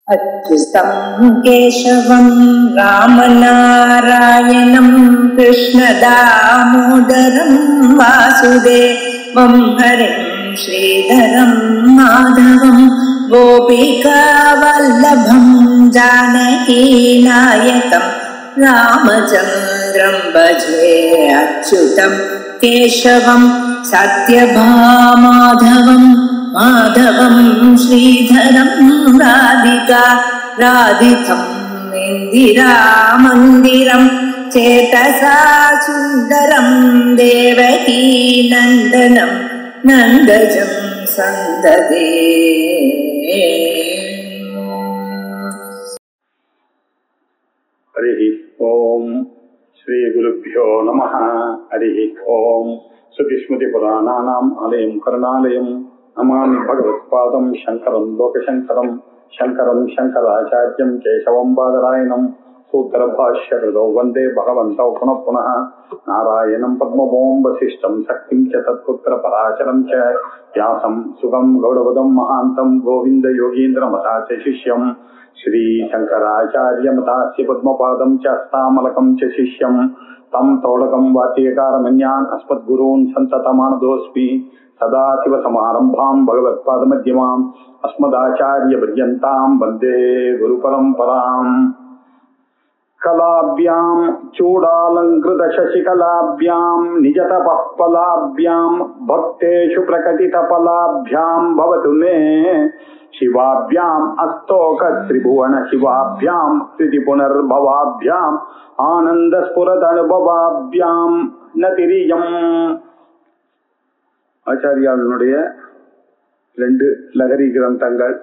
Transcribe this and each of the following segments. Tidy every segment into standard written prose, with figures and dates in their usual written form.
अच्युतं केशवं रामनारायणं कृष्णदामोदरं वासुदेवं हरिं श्रीधरं माधवं गोपिकावल्लभं जानकीनायकं रामचन्द्रं भजे। अच्युतं केशवं सत्यभामाधवं माधवं श्रीधरं राधिका राधितम् इन्दिरामन्दिरं चेतसा सुन्दरं देवकी नन्दनं नन्दजं सन्ददे। हरि ओम श्री गुरुभ्यो नमः। हरि ओम श्रुतिस्मृतिपुराणानाम् आलयं करुणालयं नमामि भगवत्पादं शंकरं लोकशंकरं शंकरं शंकराचार्यं केशवं बादरायणं सूत्रभाष्यकृतौ वन्दे भगवन्तौ पुनः पुनः नारायणं पद्मभूं वसिष्ठं शक्तिं च तत्पुत्रपराशरं च व्यासं सुगं गौडपदं महान्तं गोविन्दयोगीन्द्रमतास्य शिष्यं श्री शंकराचार्यमतास्य पद्मपादं च हस्तामलकं च शिष्यं तं तोडकं वात्यकारमन्यान् अस्मद्गुरून् सन्ततमानतोऽस्मि। सदाशिवसमारम्भां भगवत्पादमध्यमाम् अस्मदाचार्यपर्यन्तां वन्दे गुरुपरम्पराम्। कलाभ्यां चूडालङ्कृतशशिकलाभ्यां निजतपःफलाभ्यां भक्तेषु प्रकटितफलाभ्यां भवतु मे शिवाभ्याम् अस्तोकत्रिभुवन शिवाभ्यां कृतिपुनर्भवाभ्याम् आनन्दस्फुरदनुभवाभ्यां नतिरियम्। ஆச்சாரியாளுடைய 2 லகரி கிரந்தங்கள்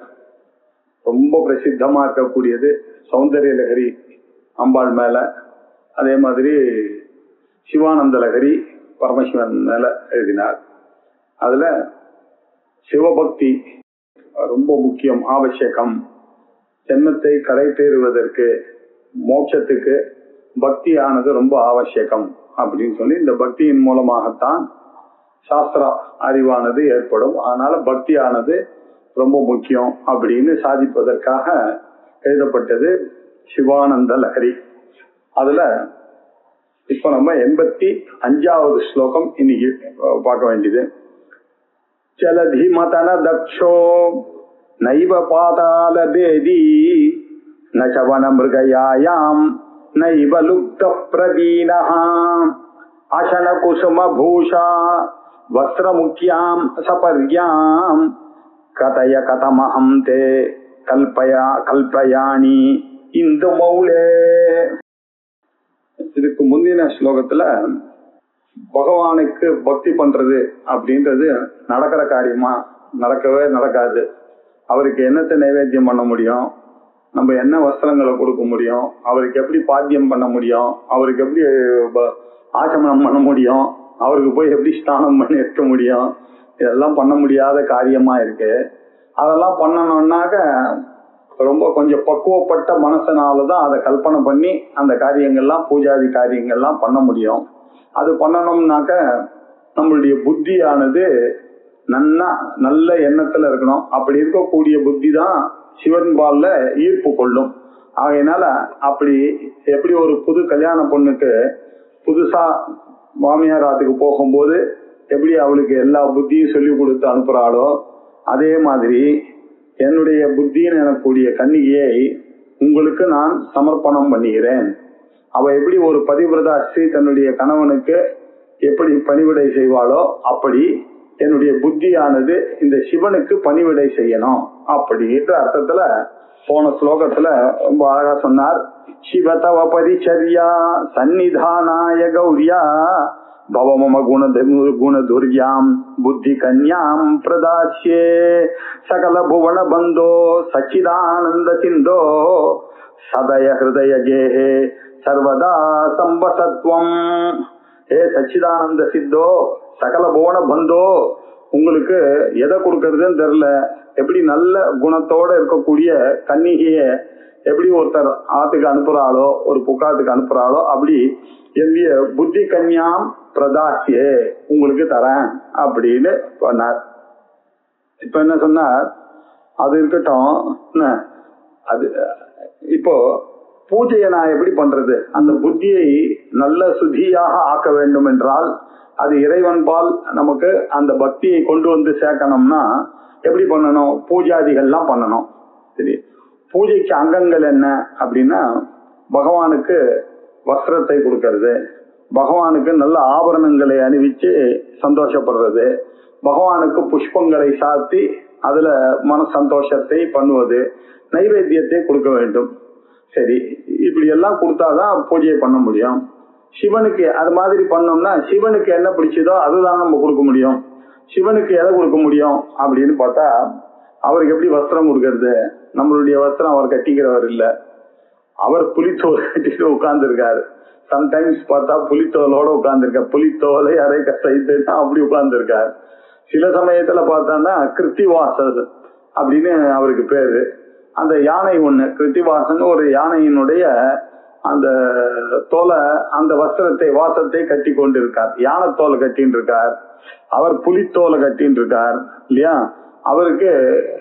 ரொம்ப பிரசித்தமா இருக்கக்கூடியது சௌந்தரிய லகரி அம்பாள் மேல, அதே மாதிரி சிவானந்த லகரி பரமசிவன் மேல எழுதினார். அதுல சிவபக்தி ரொம்ப முக்கியம், ஆவசியகம். ஜென்மத்தை கரை தேறுவதற்கு மோட்சத்துக்கு பக்தியானது ரொம்ப ஆவசியகம் அப்படின்னு சொல்லி, இந்த பக்தியின் மூலமாகத்தான் சாஸ்திர அறிவானது ஏற்படும். அதனால பக்தியானது ரொம்ப முக்கியம் அப்படின்னு சாதிப்பதற்காக எழுதப்பட்டது சிவானந்த லஹரி. அதுல இப்ப நம்ம 85வது ஸ்லோகம் இன்னைக்கு பார்க்க வேண்டியது. ஜலதி மதன தக்ஷோ நைவ பாதால பேதி நவன மிருகயாயாம் நைவ லுப்த பிரவீணஹ அசன குசும பூஷா வஸ்திரமுக்கியாம் சபர்யாம் கதய கதமஹம் தே கல்பயாணி இந்து மௌலே. இதுக்கு முந்தின ஸ்லோகத்துல பகவானுக்கு பக்தி பண்றது அப்படின்றது நடக்கிற காரியமா? நடக்கவே நடக்காது. அவருக்கு என்னத்தை நைவேத்தியம் பண்ண முடியும்? நம்ம என்ன வஸ்திரங்களை கொடுக்க முடியும்? அவருக்கு எப்படி பாத்தியம் பண்ண முடியும்? அவருக்கு எப்படி ஆச்சமனம் பண்ண முடியும்? அவருக்கு போய் எப்படி ஸ்நானம் பண்ணி இருக்க முடியும்? இதெல்லாம் பண்ண முடியாத காரியமா இருக்கு. அதெல்லாம் பண்ணணும்னாக்க ரொம்ப கொஞ்சம் பக்குவப்பட்ட மனசனாலதான் அதை கல்பனை பண்ணி அந்த காரியங்கள்லாம், பூஜாதி காரியங்கள்லாம் பண்ண முடியும். அது பண்ணணும்னாக்க நம்மளுடைய புத்தியானது நல்ல எண்ணத்துல இருக்கணும். அப்படி இருக்கக்கூடிய புத்தி தான் சிவன் பால்ல ஈர்ப்பு கொள்ளும். ஆகையினால அப்படி எப்படி ஒரு புது கல்யாண பொண்ணுக்கு புதுசா மாமியார் ஆத்துக்கு போகும்போது எப்படி அவளுக்கு எல்லா புத்தியும் சொல்லி கொடுத்து அனுப்புறாளோ, அதே மாதிரி என்னுடைய புத்தின்னு எனக்கூடிய கன்னிகையை உங்களுக்கு நான் சமர்ப்பணம் பண்ணுகிறேன். அவ எப்படி ஒரு பதிவிரதா ஸ்ரீ தன்னுடைய கணவனுக்கு எப்படி பணிவிடை செய்வாளோ அப்படி என்னுடைய புத்தியானது இந்த சிவனுக்கு பணிவிடை செய்யணும் அப்படின்ற அர்த்தத்துல போன ஸ்லோகத்துல ரொம்ப அழகா சொன்னார். சிவதவ பரிச்சர்யா சந்நிதானாய கௌரியா பவமம குணதுர்யாம் புத்தி கன்யாம் பிரதாஸ்யே சகல புவன பந்தோ சச்சிதானந்த சிந்தோ சதய ஹிருதய கேஹே சர்வதா சம்பசத்வம். ஏ சச்சிதானந்த சித்தோ சகல புவன பந்தோ, உங்களுக்கு எதை கொடுக்கறதுன்னு தெரியல. எப்படி நல்ல குணத்தோட இருக்கக்கூடிய கன்னிகைய எப்படி ஒருத்தர் ஆத்துக்கு அனுப்புறாளோ, ஒரு புக்காத்துக்கு அனுப்புறாளோ, அப்படி என்னுடைய புத்தி கன்யாம் பிரதாசியே உங்களுக்கு தரேன் அப்படின்னு சொன்னார். இப்ப என்ன சொன்னார்? அது இருக்கட்டும், அது இப்போ பூஜையை நான் எப்படி பண்றது? அந்த புத்தியை நல்ல சுத்தியாக ஆக்க வேண்டும் என்றால் அது இறைவன்பால் நமக்கு அந்த பக்தியை கொண்டு வந்து சேர்க்கணும்னா எப்படி பண்ணணும்? பூஜாதிகள்லாம் பண்ணணும். சரி, பூஜைக்கு அங்கங்கள் என்ன அப்படின்னா, பகவானுக்கு வஸ்திரத்தை கொடுக்கறது, பகவானுக்கு நல்ல ஆபரணங்களை அணிவிச்சு சந்தோஷப்படுறது, பகவானுக்கு புஷ்பங்களை சாத்தி அதுல மன சந்தோஷத்தை பண்ணுவது, நைவேத்தியத்தை கொடுக்க வேண்டும். சரி, இப்படி எல்லாம் கொடுத்தாதான் பூஜையை பண்ண முடியும். சிவனுக்கு அது மாதிரி பண்ணோம்னா சிவனுக்கு என்ன பிடிச்சதோ அதுதான் நம்ம கொடுக்க முடியும். சிவனுக்கு எதை கொடுக்க முடியும் அப்படின்னு பார்த்தா, அவருக்கு எப்படி வஸ்திரம் கொடுக்கறது? நம்மளுடைய வஸ்திரம் அவர் கட்டிக்கிறவர் இல்ல, அவர் புலித்தோல் கட்டிட்டு உட்கார்ந்து இருக்காரு. சம்டைம்ஸ் பார்த்தா புலித்தோலோட உட்கார்ந்துருக்கார், புலித்தோலை அரை கசைத்து அப்படி உட்கார்ந்து இருக்கார். சில சமயத்துல பார்த்தான்னா கிருத்திவாசர் அப்படின்னு அவருக்கு பேரு. அந்த யானை ஒண்ணு, கிருத்திவாசன் ஒரு யானையினுடைய அந்த தோலை, அந்த வஸ்திரத்தை வாசத்தை கட்டி கொண்டு இருக்கார். யானை தோலை கட்டின்னு இருக்கார், அவர் புலித்தோலை கட்டின்னு இருக்கார் இல்லையா? அவருக்கு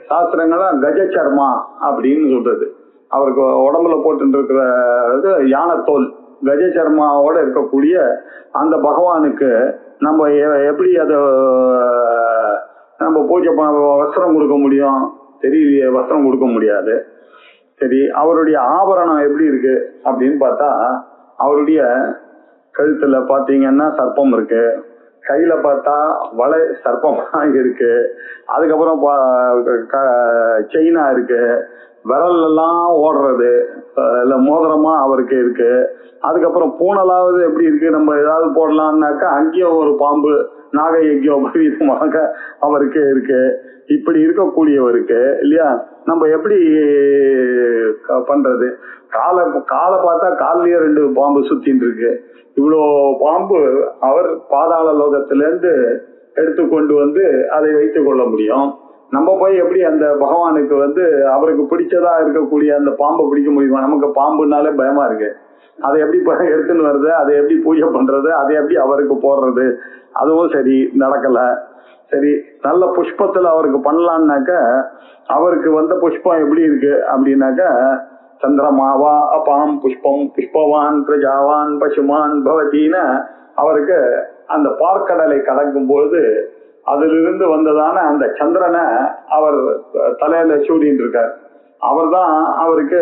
சாஸ்திரங்களா கஜச்சர்மா அப்படின்னு சொல்றது. அவருக்கு உடம்புல போட்டு இருக்கிற யானை தோல், கஜச்சர்மாவோட இருக்கக்கூடிய அந்த பகவானுக்கு நம்ம எப்படி அதை நம்ம பூஜை வஸ்திரம் கொடுக்க முடியும்? தெரியலையே, வஸ்திரம் கொடுக்க முடியாது. சரி, அவருடைய ஆபரணம் எப்படி இருக்கு அப்படின்னு பார்த்தா, அவருடைய கழுத்துல பாத்தீங்கன்னா சர்ப்பம் இருக்கு, கையில பார்த்தா வளை சர்ப்பமா இருக்கு, அதுக்கப்புறம் செயினா இருக்கு, விரல் எல்லாம் ஓடுறது இல்ல மோதிரமா அவருக்கு இருக்கு. அதுக்கப்புறம் பூனலாவது எப்படி இருக்கு, நம்ம ஏதாவது போடலாம்னாக்கா அங்கேயும் ஒரு பாம்பு நாக யஜ்யோபவீதமாக அவருக்கு இருக்கு. இப்படி இருக்கக்கூடியவருக்கு இல்லையா நம்ம எப்படி பண்றது? காலை பார்த்தா கால்லயே 2 பாம்பு சுத்தின்னு இருக்கு. இவ்வளோ பாம்பு அவர் பாதாள லோகத்திலிருந்து எடுத்து கொண்டு வந்து அதை வைத்துக் கொள்ள முடியும். நம்ம போய் எப்படி அந்த பகவானுக்கு அவருக்கு பிடிச்சதா இருக்கக்கூடிய அந்த பாம்பை பிடிக்க முடியுமா? நமக்கு பாம்புனாலே பயமா இருக்கு. அதை எப்படி எடுத்துன்னு வருது, அதை எப்படி பூஜை பண்றது, அதை எப்படி அவருக்கு போடுறது? அதுவும் சரி நடக்கல. சரி, நல்ல புஷ்பத்துல அவருக்கு பண்ணலான்னாக்க அவருக்கு புஷ்பம் எப்படி இருக்கு அப்படின்னாக்க, சந்திரமாவா அபாம் புஷ்பம் புஷ்பவான் பிரஜாவான் பசுமான் பவத்தின்னு அவருக்கு அந்த பார்க்கடலை கடக்கும் பொழுது அதிலிருந்து வந்ததான அந்த சந்திரனை அவர் தலையில சூடின்னு இருக்கார். அவர் தான் அவருக்கு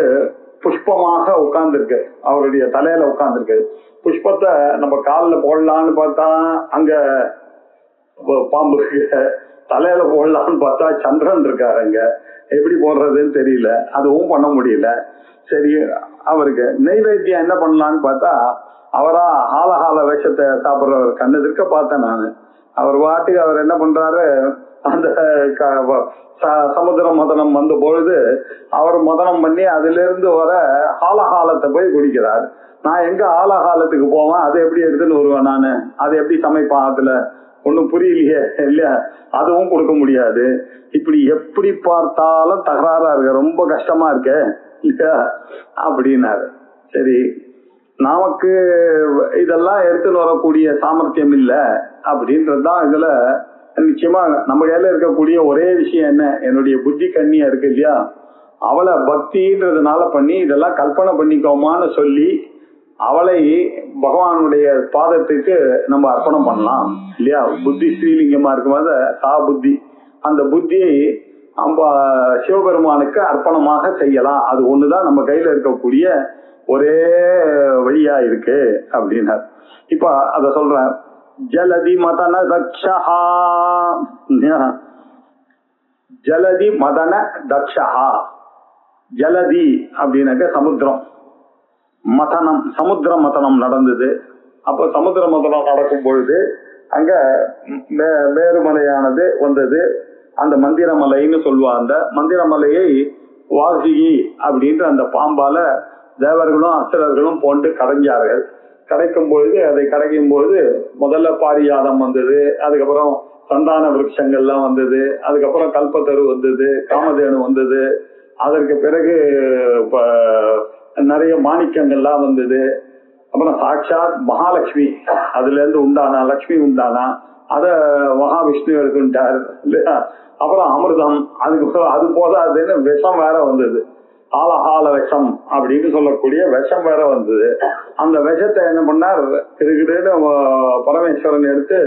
புஷ்பமாக உட்கார்ந்துருக்கு, அவருடைய தலையில உட்கார்ந்துருக்கு. புஷ்பத்தை நம்ம காலில் போடலான்னு பார்த்தா அங்க பாம்பு இருக்கு, தலையில போடலான்னு பார்த்தா சந்திரன் இருக்காரு. அங்க எப்படி போடுறதுன்னு தெரியல, அதுவும் பண்ண முடியல. சரி, அவருக்கு நைவேத்தியம் என்ன பண்ணலான்னு பார்த்தா, அவரா ஆலகால வேஷத்தை சாப்பிட்றவர் கண்ணெதிர்க்க பார்த்தேன் நான். அவர் வாட்டுக்கு அவர் என்ன பண்றாரு, அந்த சமுத்திர மதனம் வந்த பொழுது அவர் மதனம் பண்ணி அதுல இருந்து வர ஆலகாலத்தை போய் குடிக்கிறார். நான் எங்க ஆலகாலத்துக்கு போவேன், அதை எப்படி எடுத்துன்னு வருவேன் நானு? அதை எப்படி சமைப்பேன்? அதுல ஒன்னும் புரியலையே இல்லையா? அதுவும் கொடுக்க முடியாது. இப்படி எப்படி பார்த்தாலும் தகராறா இருக்க, ரொம்ப கஷ்டமா இருக்க இல்லையா அப்படின்னாரு. சரி, நமக்கு இதெல்லாம் எடுத்துன்னு வரக்கூடிய சாமர்த்தியம் இல்லை அப்படின்றதுதான் இதுல நிச்சயமா நம்ம கையில இருக்கக்கூடிய ஒரே விஷயம் என்ன, என்னுடைய புத்தி கண்ணியா இருக்கு இல்லையா, அவளை பக்தின்றதுனால பண்ணி இதெல்லாம் கல்பனை பண்ணிக்கோமான்னு சொல்லி அவளை பகவானுடைய பாதத்துக்கு நம்ம அர்ப்பணம் பண்ணலாம் இல்லையா? புத்தி ஸ்ரீலிங்கமா இருக்கும்போது சா புத்தி, அந்த புத்தியை நம்ம சிவபெருமானுக்கு அர்ப்பணமாக செய்யலாம். அது ஒண்ணுதான் நம்ம கையில இருக்கக்கூடிய ஒரே வழியா இருக்கு அப்படின்னார். இப்ப அத சொல்ற, ஜலதி மதன தக்ஷா, ஜலதி மதன தக்ஷா. ஜலதி அப்படின்னாக்க சமுத்திரம், மதனம் சமுத்திர மதனம் நடந்தது. அப்ப சமுத்திர மதனம் நடக்கும் பொழுது அங்க மேருமலையானது வந்தது. அந்த மந்திரமலைன்னு சொல்லுவா. அந்த மந்திரமலையை வாசுகி அப்படின்ற அந்த பாம்பால தேவர்களும் அசுரர்களும் போன்று கடைஞ்சார்கள். கடைக்கும் பொழுது அதை கடைக்கும் பொழுது முதல்ல பாரியாதம் வந்தது, அதுக்கப்புறம் சந்தான விருட்சங்கள்லாம் வந்தது, அதுக்கப்புறம் கல்பத்தரு வந்தது, காமதேனு வந்தது, அதற்கு பிறகு நிறைய மாணிக்கங்கள்லாம் வந்தது. அப்புறம் சாட்சாத் மகாலட்சுமி அதுல இருந்து உண்டானா, லட்சுமி உண்டானா, அத மகாவிஷ்ணு எடுத்துட்டார் இல்லையா? அப்புறம் அமிர்தம், அதுக்கு அது போதாதுன்னு விஷம் வேற வந்தது. ஆலகால விஷம் அப்படின்னு சொல்லக்கூடிய விஷம் வேற வந்தது. அந்த விஷத்தை என்ன பண்ணார், கிடுகிடுன்னு பரமேஸ்வரன் எடுத்து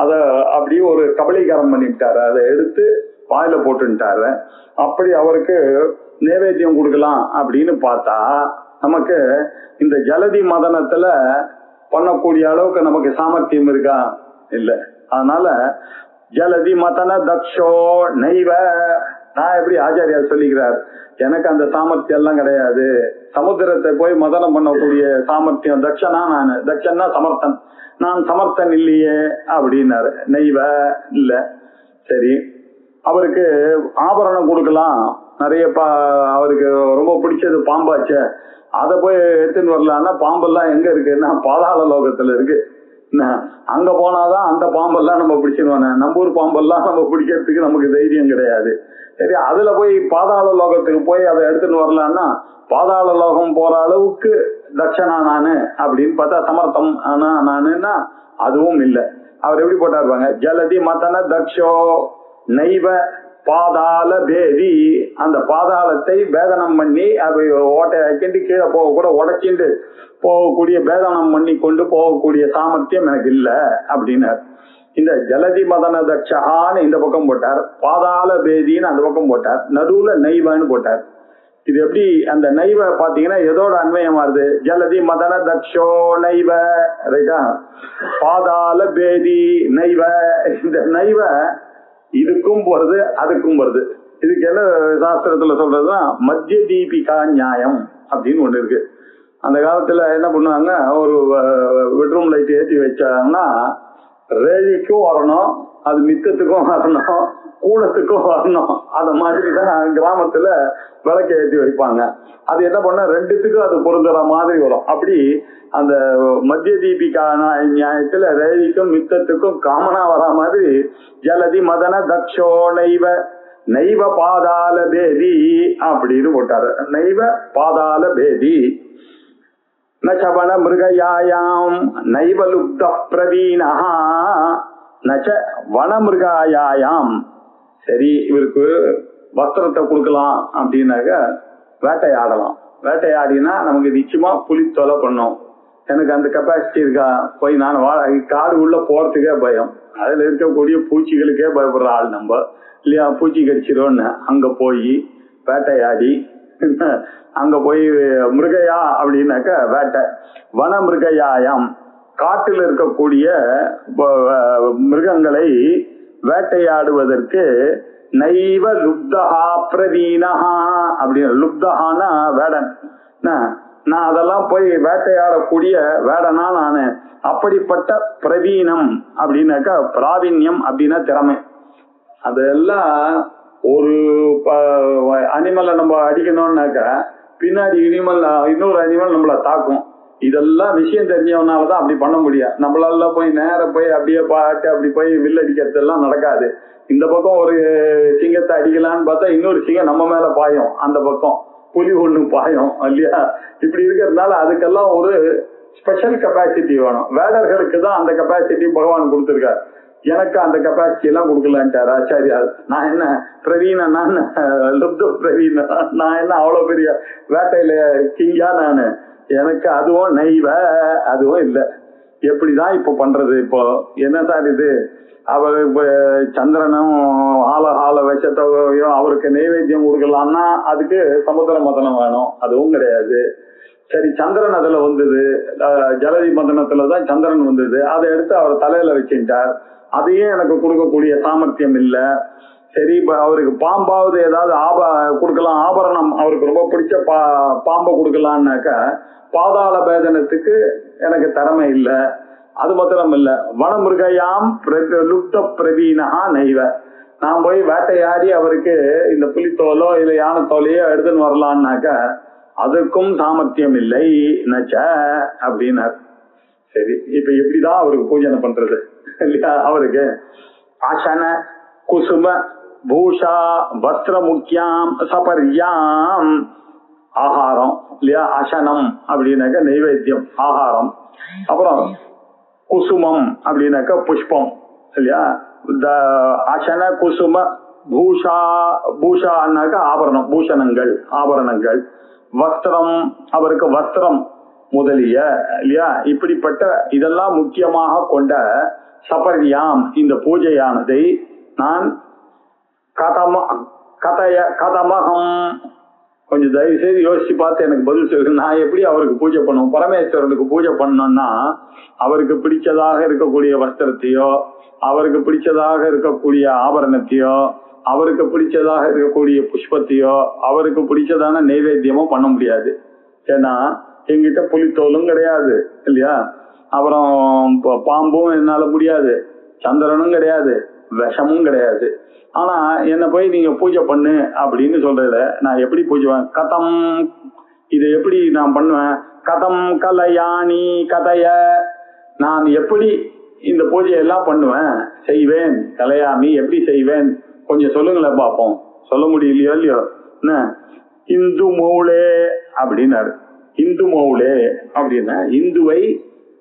அதை அப்படியே ஒரு கபலீகரம் பண்ணிவிட்டாரு. அதை எடுத்து வாயில போட்டுட்டாரு. அப்படி அவருக்கு நைவேத்தியம் கொடுக்கலாம் அப்படின்னு பார்த்தா நமக்கு இந்த ஜலதி மதனத்துல பண்ணக்கூடிய அளவுக்கு நமக்கு சாமர்த்தியம் இருக்கா? இல்ல. அதனால ஜலதி மதன தக்ஷோ நைவ, நான் எப்படி ஆச்சாரியார் சொல்லிக்கிறார், எனக்கு அந்த சாமர்த்தியம் எல்லாம் கிடையாது. சமுத்திரத்தை போய் மதனம் பண்ணக்கூடிய சாமர்த்தியம் தக்ஷனா நானு, தக்ஷன்னா சமர்த்தன், நான் சமர்த்தன் இல்லையே அப்படின்னாரு. நைவ இல்ல. சரி, அவருக்கு ஆபரணம் கொடுக்கலாம், நிறைய அவருக்கு ரொம்ப பிடிச்சது பாம்பாச்ச, அதை போய் எடுத்துன்னு வரலான்னா பாம்பெல்லாம் எங்க இருக்குன்னா பாதாள லோகத்துல இருக்கு. அங்க போனாதான் அந்த பாம்பெல்லாம் நம்ம பிடிச்சிருவானே, நம்ம ஊர் பாம்பெல்லாம் நம்ம பிடிக்கிறதுக்கு நமக்கு தைரியம் கிடையாது. சரி, அதுல போய் பாதாள லோகத்துக்கு போய் அதை எடுத்துன்னு வரலான்னா பாதாள லோகம் போற அளவுக்கு தட்சணா நானு அப்படின்னு பார்த்தா சமர்த்தம் ஆனா நானுன்னா அதுவும் இல்லை. அவர் எப்படி போட்டாருப்பாங்க, ஜலதி மதன தக்ஷோ நைவ பாதாள பேதி, அந்த பாதாளத்தை பேதனம் பண்ணி அதை ஓட்டை வைக்கிட்டு கீழே போக கூட உடைச்சிட்டு போகக்கூடிய பேதனம் பண்ணி கொண்டு போகக்கூடிய சாமர்த்தியம் எனக்கு இல்லை அப்படின்னார். இந்த ஜலதி மதன தக்ஷகான்னு இந்த பக்கம் போட்டார், பாதாள பேதின்னு அந்த பக்கம் போட்டார், நடுவுல நைவன்னு போட்டார். இது எப்படி அந்த நைவ பாத்தீங்கன்னா எதோட அன்வயம் வருது, ஜலதி மதன தக்ஷோ நைவ, ரைட்டா, பாதாள பேதி நைவ. இந்த நைவ இதுக்கும் போறது அதுக்கும் வருது. இதுக்கு என்ன சாஸ்திரத்துல சொல்றதுன்னா மத்திய தீபிகா நியாயம் அப்படின்னு ஒண்ணு இருக்கு. அந்த காலத்துல என்ன பண்ணுவாங்க, ஒரு பெட்ரூம் லைட் ஏற்றி வச்சாங்கன்னா ரேழிக்கும் வரணும், அது மித்தத்துக்கும் வரணும், கூடத்துக்கும் வரணும். அந்த மாதிரிதான் கிராமத்துல விளக்கு ஏற்றி வைப்பாங்க. அது என்ன பண்ண ரெண்டுத்துக்கும் அது பொருந்துற மாதிரி வரும். அப்படி அந்த மத்திய தீபிகா நியாயத்துல ரேழிக்கும் மித்தத்துக்கும் காமனா வர மாதிரி ஜலதி மதன தக்ஷோ நைவ நைவ பாதாள பேதி அப்படின்னு போட்டாரு. நைவ பாதாள பேதி நச்சவன மிருகயாயாம் நைவ லுப்த பிரவீணா நச்ச வன மிருகாயாம். சரி, இவருக்கு வஸ்திரத்தை கொடுக்கலாம் அப்படின்னாக்க வேட்டையாடலாம். வேட்டையாடினா நமக்கு நிச்சயமா புலி தொலை பண்ணும். எனக்கு அந்த கெப்பாசிட்டி இருக்கா? போய் நான் காடு உள்ள போறதுக்கே பயம், அதுல இருக்கக்கூடிய பூச்சிகளுக்கே பயப்படுற ஆள் நம்ம இல்லையா, பூச்சி கடிச்சிடும்னு அங்க போய் வேட்டையாடி அங்க போய் மிருகையா அப்படின்னாக்க வேட்டை, வன மிருகயாயம், காட்டில் இருக்கக்கூடிய மிருகங்களை வேட்டையாடுவதற்கு நைவ லுப்தஹா பிரவீனஹா அப்படின்னு, லுப்தஹானா வேடன், நான் அதெல்லாம் போய் வேட்டையாடக்கூடிய வேடனா நானு. அப்படிப்பட்ட பிரவீனம் அப்படின்னாக்கா பிராவீண்யம் அப்படின்னா திறமை. அதெல்லாம் ஒரு அனிமலை நம்ம அடிக்கணும்னாக்கா பின்னாடி இன்னொரு அனிமல் நம்மள தாக்கும். இதெல்லாம் விஷயம் தெரிஞ்சவனாலதான் அப்படி பண்ண முடியும். நம்மளால போய் நேர போய் அப்படியே பாட்டு அப்படி போய் வில் அடிக்கிறது எல்லாம் நடக்காது. இந்த பக்கம் ஒரு சிங்கத்தை அடிக்கலான்னு பார்த்தா இன்னொரு சிங்கம் நம்ம மேல பாயும், அந்த பக்கம் புலி ஒண்ணு பாயும் இல்லையா. இப்படி இருக்கிறதுனால அதுக்கெல்லாம் ஒரு ஸ்பெஷல் கெப்பாசிட்டி வேணும். வேடர்களுக்கு தான் அந்த கெப்பாசிட்டி பகவான் கொடுத்திருக்காரு. எனக்கு அந்த கெப்பாசிட்டி எல்லாம் கொடுக்கலான்ட்டாரு ஆச்சாரியார். நான் என்ன பிரவீனா, நான் லுப்த பிரவீனா, நான் என்ன அவ்வளவு பெரிய வேட்டையில கிங்கா நானு? எனக்கு அதுவும் நைவ அதுவும் இல்லை. எப்படிதான் இப்ப பண்றது? இப்போ என்ன சார் இது, அவர் சந்திரனும் ஆல விஷத்தையோ அவருக்கு நைவேத்தியம் கொடுக்கலாம்னா அதுக்கு சமுத்திர மதனம் வேணும், அதுவும் கிடையாது. சரி, சந்திரன் அதுல வந்தது, ஜலதி மதனத்துலதான் சந்திரன் வந்தது, அதை எடுத்து அவர் தலையில வச்சுட்டார், அதையும் எனக்கு கொடுக்கக்கூடிய சாமர்த்தியம் இல்ல. சரி, அவருக்கு பாம்பாவது ஏதாவது கொடுக்கலாம், ஆபரணம் அவருக்கு ரொம்ப பிடிச்ச பாம்பை கொடுக்கலான்னாக்க பாதாள பேதனத்துக்கு எனக்கு திறமை இல்ல. அது மாத்திரம் இல்ல, வனமிருகையாம் லுப்த பிரவீனஹா நைவ, நான் போய் வேட்டையாடி அவருக்கு இந்த புலித்தோலோ இல்ல யானை தோலையோ எடுத்துன்னு வரலான்னாக்க அதுக்கும் சாமர்த்தியம் இல்லை நச்ச அப்படின்னார். சரி, இப்ப எப்படிதான் அவருக்கு பூஜனை பண்றது இல்லையா? அவருக்கு ஆசன குசும பூஷா வஸ்திர முக்கியம் சபர்யாம், ஆகாரம் இல்லையா, அசனம் அப்படின்னாக்க நைவேத்தியம் ஆகாரம், அப்புறம் குசுமம் அப்படின்னாக்க புஷ்பம் இல்லையா. அசன குசும பூஷான்னாக்க ஆபரணம், பூஷணங்கள், ஆபரணங்கள். வஸ்திரம், அவருக்கு வஸ்திரம் முதலிய இல்லையா, இப்படிப்பட்ட இதெல்லாம் முக்கியமாக கொண்ட சபர்யாம் இந்த பூஜையானதை நான் கதமகம், கொஞ்சம் தயவு செய்து யோசிச்சு பார்த்து எனக்கு பதில் சொல்லுங்க. நான் எப்படி அவருக்கு பூஜை பண்ணுவோம்? பரமேஸ்வரனுக்கு பூஜை பண்ணோம்னா அவருக்கு பிடிச்சதாக இருக்கக்கூடிய வஸ்திரத்தையோ, அவருக்கு பிடிச்சதாக இருக்கக்கூடிய ஆபரணத்தையோ, அவருக்கு பிடிச்சதாக இருக்கக்கூடிய புஷ்பத்தையோ, அவருக்கு பிடிச்சதான நைவேத்தியமோ பண்ண முடியாது. ஏன்னா எங்கிட்ட புலித்தோலும் கிடையாது இல்லையா, அப்புறம் பாம்பும் என்னால முடியாது, சந்திரனும் கிடையாது, விஷமும் கிடையாது. ஆனா என்ன போய் நீங்க பூஜை பண்ணு அப்படின்னு சொல்றதுல நான் எப்படி பூஜைவேன்? கதம், இதை எப்படி நான் பண்ணுவேன்? கதம் கலையாணி கதைய, நான் எப்படி இந்த பூஜையெல்லாம் பண்ணுவேன், செய்வேன்? கலையாமி, எப்படி செய்வேன் கொஞ்சம் சொல்லுங்களேன் பார்ப்போம். சொல்ல முடியலையோ இல்லையோ என்ன? இந்து மௌளே அப்படின்னாரு. இந்து மௌளே அப்படின்னா இந்துவை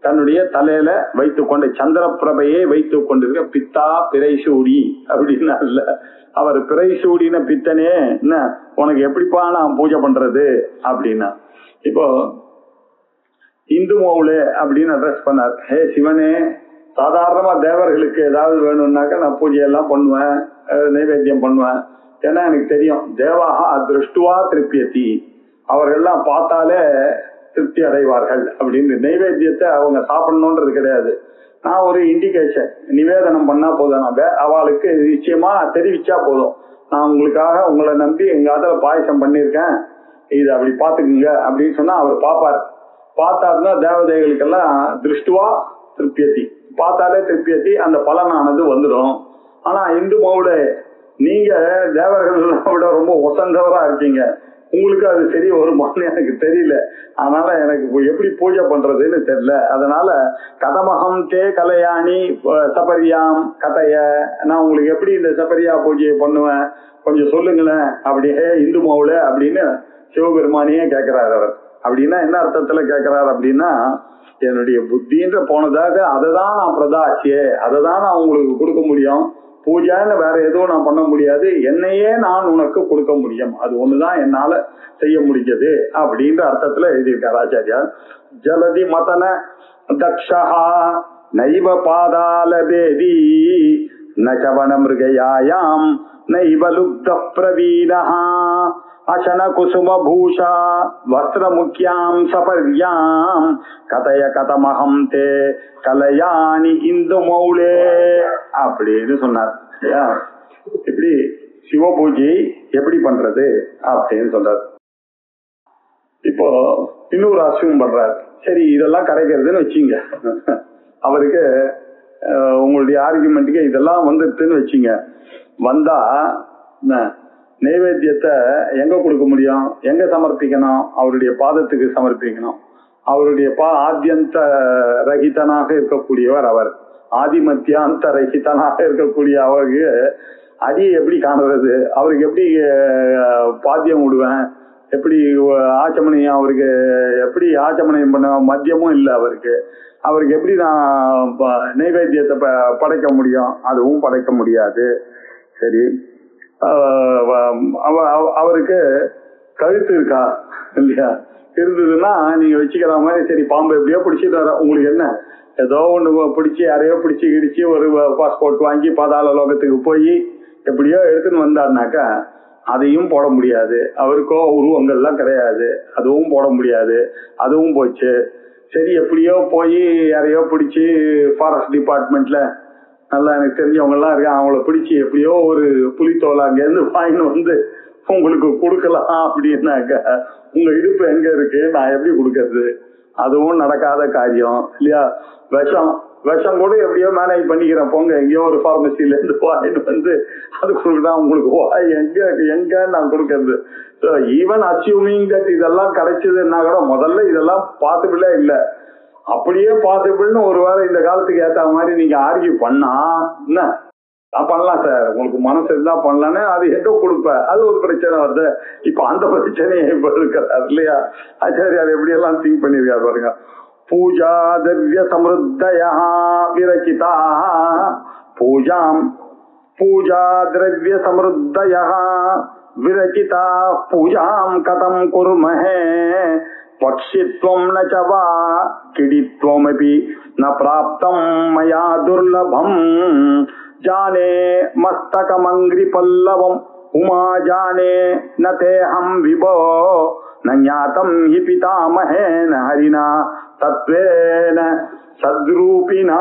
தன்னுடைய தலையில வைத்துக் கொண்ட, சந்திர பிரபையை வைத்துக் கொண்டிருக்க பித்தா பிறைசூடி அப்படின்னா இல்ல, அவர் பிறைசூடின பித்தனே என்ன உனக்கு எப்படிப்பா நான் பூஜை பண்றது அப்படின்னா. இப்போ இந்து மௌளே அப்படின்னு அட்ரஸ் பண்ணார். ஹே சிவனே, சாதாரணமா தேவர்களுக்கு ஏதாவது வேணும்னாக்கா நான் பூஜையெல்லாம் பண்ணுவேன், நைவேத்தியம் பண்ணுவேன். ஏன்னா எனக்கு தெரியும் தேவாகா திருஷ்டுவா திருப்தியத்தி, அவர்கள்லாம் பார்த்தாலே திருப்தி அடைவார்கள் அப்படின்னு. நைவேத்தியத்தை அவங்க சாப்பிடணும்ன்றது கிடையாது, நான் ஒரு இண்டிகேஷன் நிவேதனம் பண்ணா போதும், அவளுக்கு நிச்சயமா தெரிவிச்சா போதும், நான் உங்களுக்காக உங்களை நம்பி எங்க ஆத்துல பாயசம் பண்ணிருக்கேன், இது அப்படி பாத்துக்குங்க அப்படின்னு சொன்னா அவர் பாப்பார். பார்த்தாருன்னா தேவதைகளுக்கெல்லாம் திருஷ்டுவா திருப்தியத்தி, பார்த்தாலே திருப்தியத்தி, அந்த பலனானது வந்துடும். ஆனா இந்து மௌட நீங்க தேவர்கள் விட ரொம்ப ஒசந்தவரா இருக்கீங்க, உங்களுக்கு அது சரி வருமானு எனக்கு தெரியல, அதனால எனக்கு எப்படி பூஜை பண்றதுன்னு தெரியல. அதனால கதமகம் தே கலையாணி சபரியாம் கதைய, நான் உங்களுக்கு எப்படி இந்த சபரியா பூஜையை பண்ணுவேன் கொஞ்சம் சொல்லுங்களேன் அப்படியே இந்து மௌல அப்படின்னு சிவபெருமானியே கேட்கிறார் அவர். அப்படின்னா என்ன அர்த்தத்துல கேட்கிறார் அப்படின்னா, என்னுடைய புத்தின்ற போனதாக அதை தான் நான் பிரதாசியே, அதை தான் நான் உங்களுக்கு கொடுக்க முடியும், பூஜைன்னு வேற எதுவும் நான் பண்ண முடியாது, என்னையே நான் உனக்கு கொடுக்க முடியும், அது ஒண்ணுதான் என்னால செய்ய முடிஞ்சது அப்படின்ற அர்த்தத்துல எழுதியிருக்கார் ஆச்சாரியார். ஜலதி மதன தக்ஷா நைவ பாதால பேதி நவன மிருகயாயாம் நைவ லுப்த பிரவீனஹா அசன குசும பூஷா வஸ்திர முக்கியாம் சபர்யாம் கதய கதமகம் தே கலையானி இந்து மௌளே அப்படின்னு சொன்னார். இப்படி சிவ பூஜை எப்படி பண்றது அப்படின்னு சொல்றார். இப்போ இன்னொரு அசுவம் பண்றார். சரி இதெல்லாம் கிடைக்கிறதுன்னு வச்சுங்க, அவருக்கு உங்களுடைய ஆர்குமெண்ட்டுக்கு இதெல்லாம் வந்துருதுன்னு வச்சுங்க, வந்தா நைவேத்தியத்தை எங்க கொடுக்க முடியும், எங்க சமர்ப்பிக்கணும்? அவருடைய பாதத்துக்கு சமர்ப்பிக்கணும். அவருடைய ஆத்யந்த ரஹிதனாக இருக்கக்கூடியவர் அவர், ஆதிமத்தியாந்த ரஹிதனாக இருக்கக்கூடிய அவருக்கு அடியை எப்படி காணுறது, அவருக்கு எப்படி பாத்தியம் விடுவேன், எப்படி ஆச்சமணியம், அவருக்கு எப்படி ஆச்சமணியம் பண்ண மத்தியமும் இல்லை அவருக்கு, அவருக்கு எப்படி நான் நைவேத்தியத்தை படைக்க முடியும்? அதுவும் படைக்க முடியாது. சரி, அவருக்கு கழுத்து இருக்கா இல்லையா? இருந்ததுன்னா நீங்க வச்சுக்கிற மாதிரி சரி பாம்பு எப்படியோ பிடிச்சிட்டு வர, உங்களுக்கு என்ன ஏதோ ஒண்ணு பிடிச்சி யாரையோ பிடிச்சி கிடிச்சு ஒரு பாஸ்போர்ட் வாங்கி பாதாள லோகத்துக்கு போய் எப்படியோ எடுத்துன்னு வந்தாருனாக்கா அதையும் போட முடியாது. அவருக்கோ உருவங்கள்லாம் கிடையாது, அதுவும் போட முடியாது, அதுவும் போச்சு. சரி எப்படியோ போய் யாரையோ பிடிச்சி ஃபாரஸ்ட் டிபார்ட்மெண்ட்ல நல்லா எனக்கு தெரிஞ்சவங்க எல்லாம் இருக்கேன், அவங்கள பிடிச்சி எப்படியோ ஒரு புலித்தோலை அங்கேருந்து வாங்கின்னு வந்து உங்களுக்கு கொடுக்கலாம் அப்படின்னாக்க உங்க இடுப்பு எங்க இருக்கு, நான் எப்படி கொடுக்கறது? அதுவும் நடக்காத காரியம் இல்லையா? விஷம் கூட எப்படியோ மேனேஜ் பண்ணிக்கிறேன், போங்க எங்கேயோ ஒரு பார்மசில இருந்து வாங்கிட்டு வந்து அது கொடுக்குறா, உங்களுக்கு எங்க நான் கொடுக்கறது? ஈவன் அசியூமிங் தட் இதெல்லாம் கிடைச்சதுன்னா கூட முதல்ல இதெல்லாம் பாசிபிளே இல்லை. அப்படியே பாசிபிள்னு ஒருவேளை இந்த காலத்துக்கு ஏத்த மாதிரி நீங்க ஆர்கியூ பண்ணா என்ன பண்ணலாம் சார், உங்களுக்கு மனசு இருந்தா பண்ணலான்னு, அது எங்க கொடுப்ப, அது ஒரு பிரச்சனை வருது. இப்ப அந்த பிரச்சனையை இப்ப இருக்கிறார் இல்லையா? ஆச்சாரியார் எப்படி எல்லாம் திங்க் பண்ணிருக்காரு பாருங்க. பூஜா திரவிய சமிருத்தயா விரச்சிதா பூஜாம் பூஜா திரவிய சமிருத்தயா விரச்சிதா பூஜாம் கதம் குர்மஹே பக்ஷித்வம் ந ச வா கிடித்வமபி ந பிராப்தம் மயா துர்லபம் ஜானே மஸ்தகமங்கிரி பல்லவம் உமா ஜானே ந தேஹம் விபோ ந ஞாதம் ஹி பிதாமஹேன ஹரினா தத்வேன சத்ரூபினா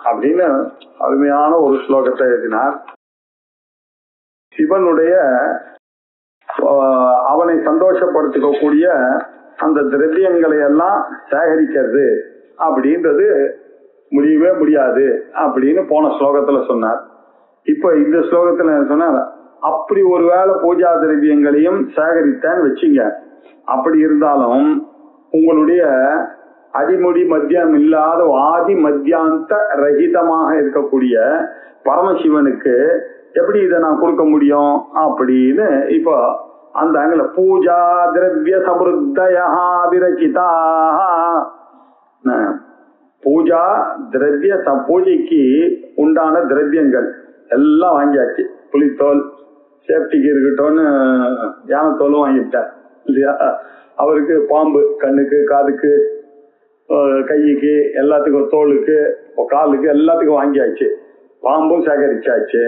அப்படின்னு அருமையான ஒரு ஸ்லோகத்தை எழுதினார். சிவனுடைய அவனை சந்தோஷப்படுத்திக்கக்கூடிய அந்த திரவியங்களை எல்லாம் சேகரிக்கிறது அப்படின்றது முடியவே முடியாது அப்படின்னு போன ஸ்லோகத்துல சொன்னார். இப்ப இந்த ஸ்லோகத்துல சொன்னார், அப்படி ஒருவேளை பூஜா திரவியங்களையும் சேகரித்தேன்னு வச்சுங்க, அப்படி இருந்தாலும் உங்களுடைய அடிமுடி மத்தியம் இல்லாத ஆதி மத்தியாந்த ரஹிதமாக இருக்கக்கூடிய பரமசிவனுக்கு எப்படி இதை நான் கொடுக்க முடியும் அப்படின்னு இப்போ அந்த ஆங்கில பூஜா திரவிய சமிருத்தயா விரச்சிதா. பூஜா திரவிய பூஜைக்கு உண்டான திரவியங்கள் எல்லாம் வாங்கியாச்சு. புலித்தோல் சேஃப்டிக்கு இருக்கட்டும்னு யானைத்தோலும் வாங்கிவிட்டார் இல்லையா. அவருக்கு பாம்பு கண்ணுக்கு காதுக்கு கைக்கு எல்லாத்துக்கும் தோலுக்கு காலுக்கு எல்லாத்துக்கும் வாங்கியாச்சு. பாம்பும் சேகரிச்சாச்சு.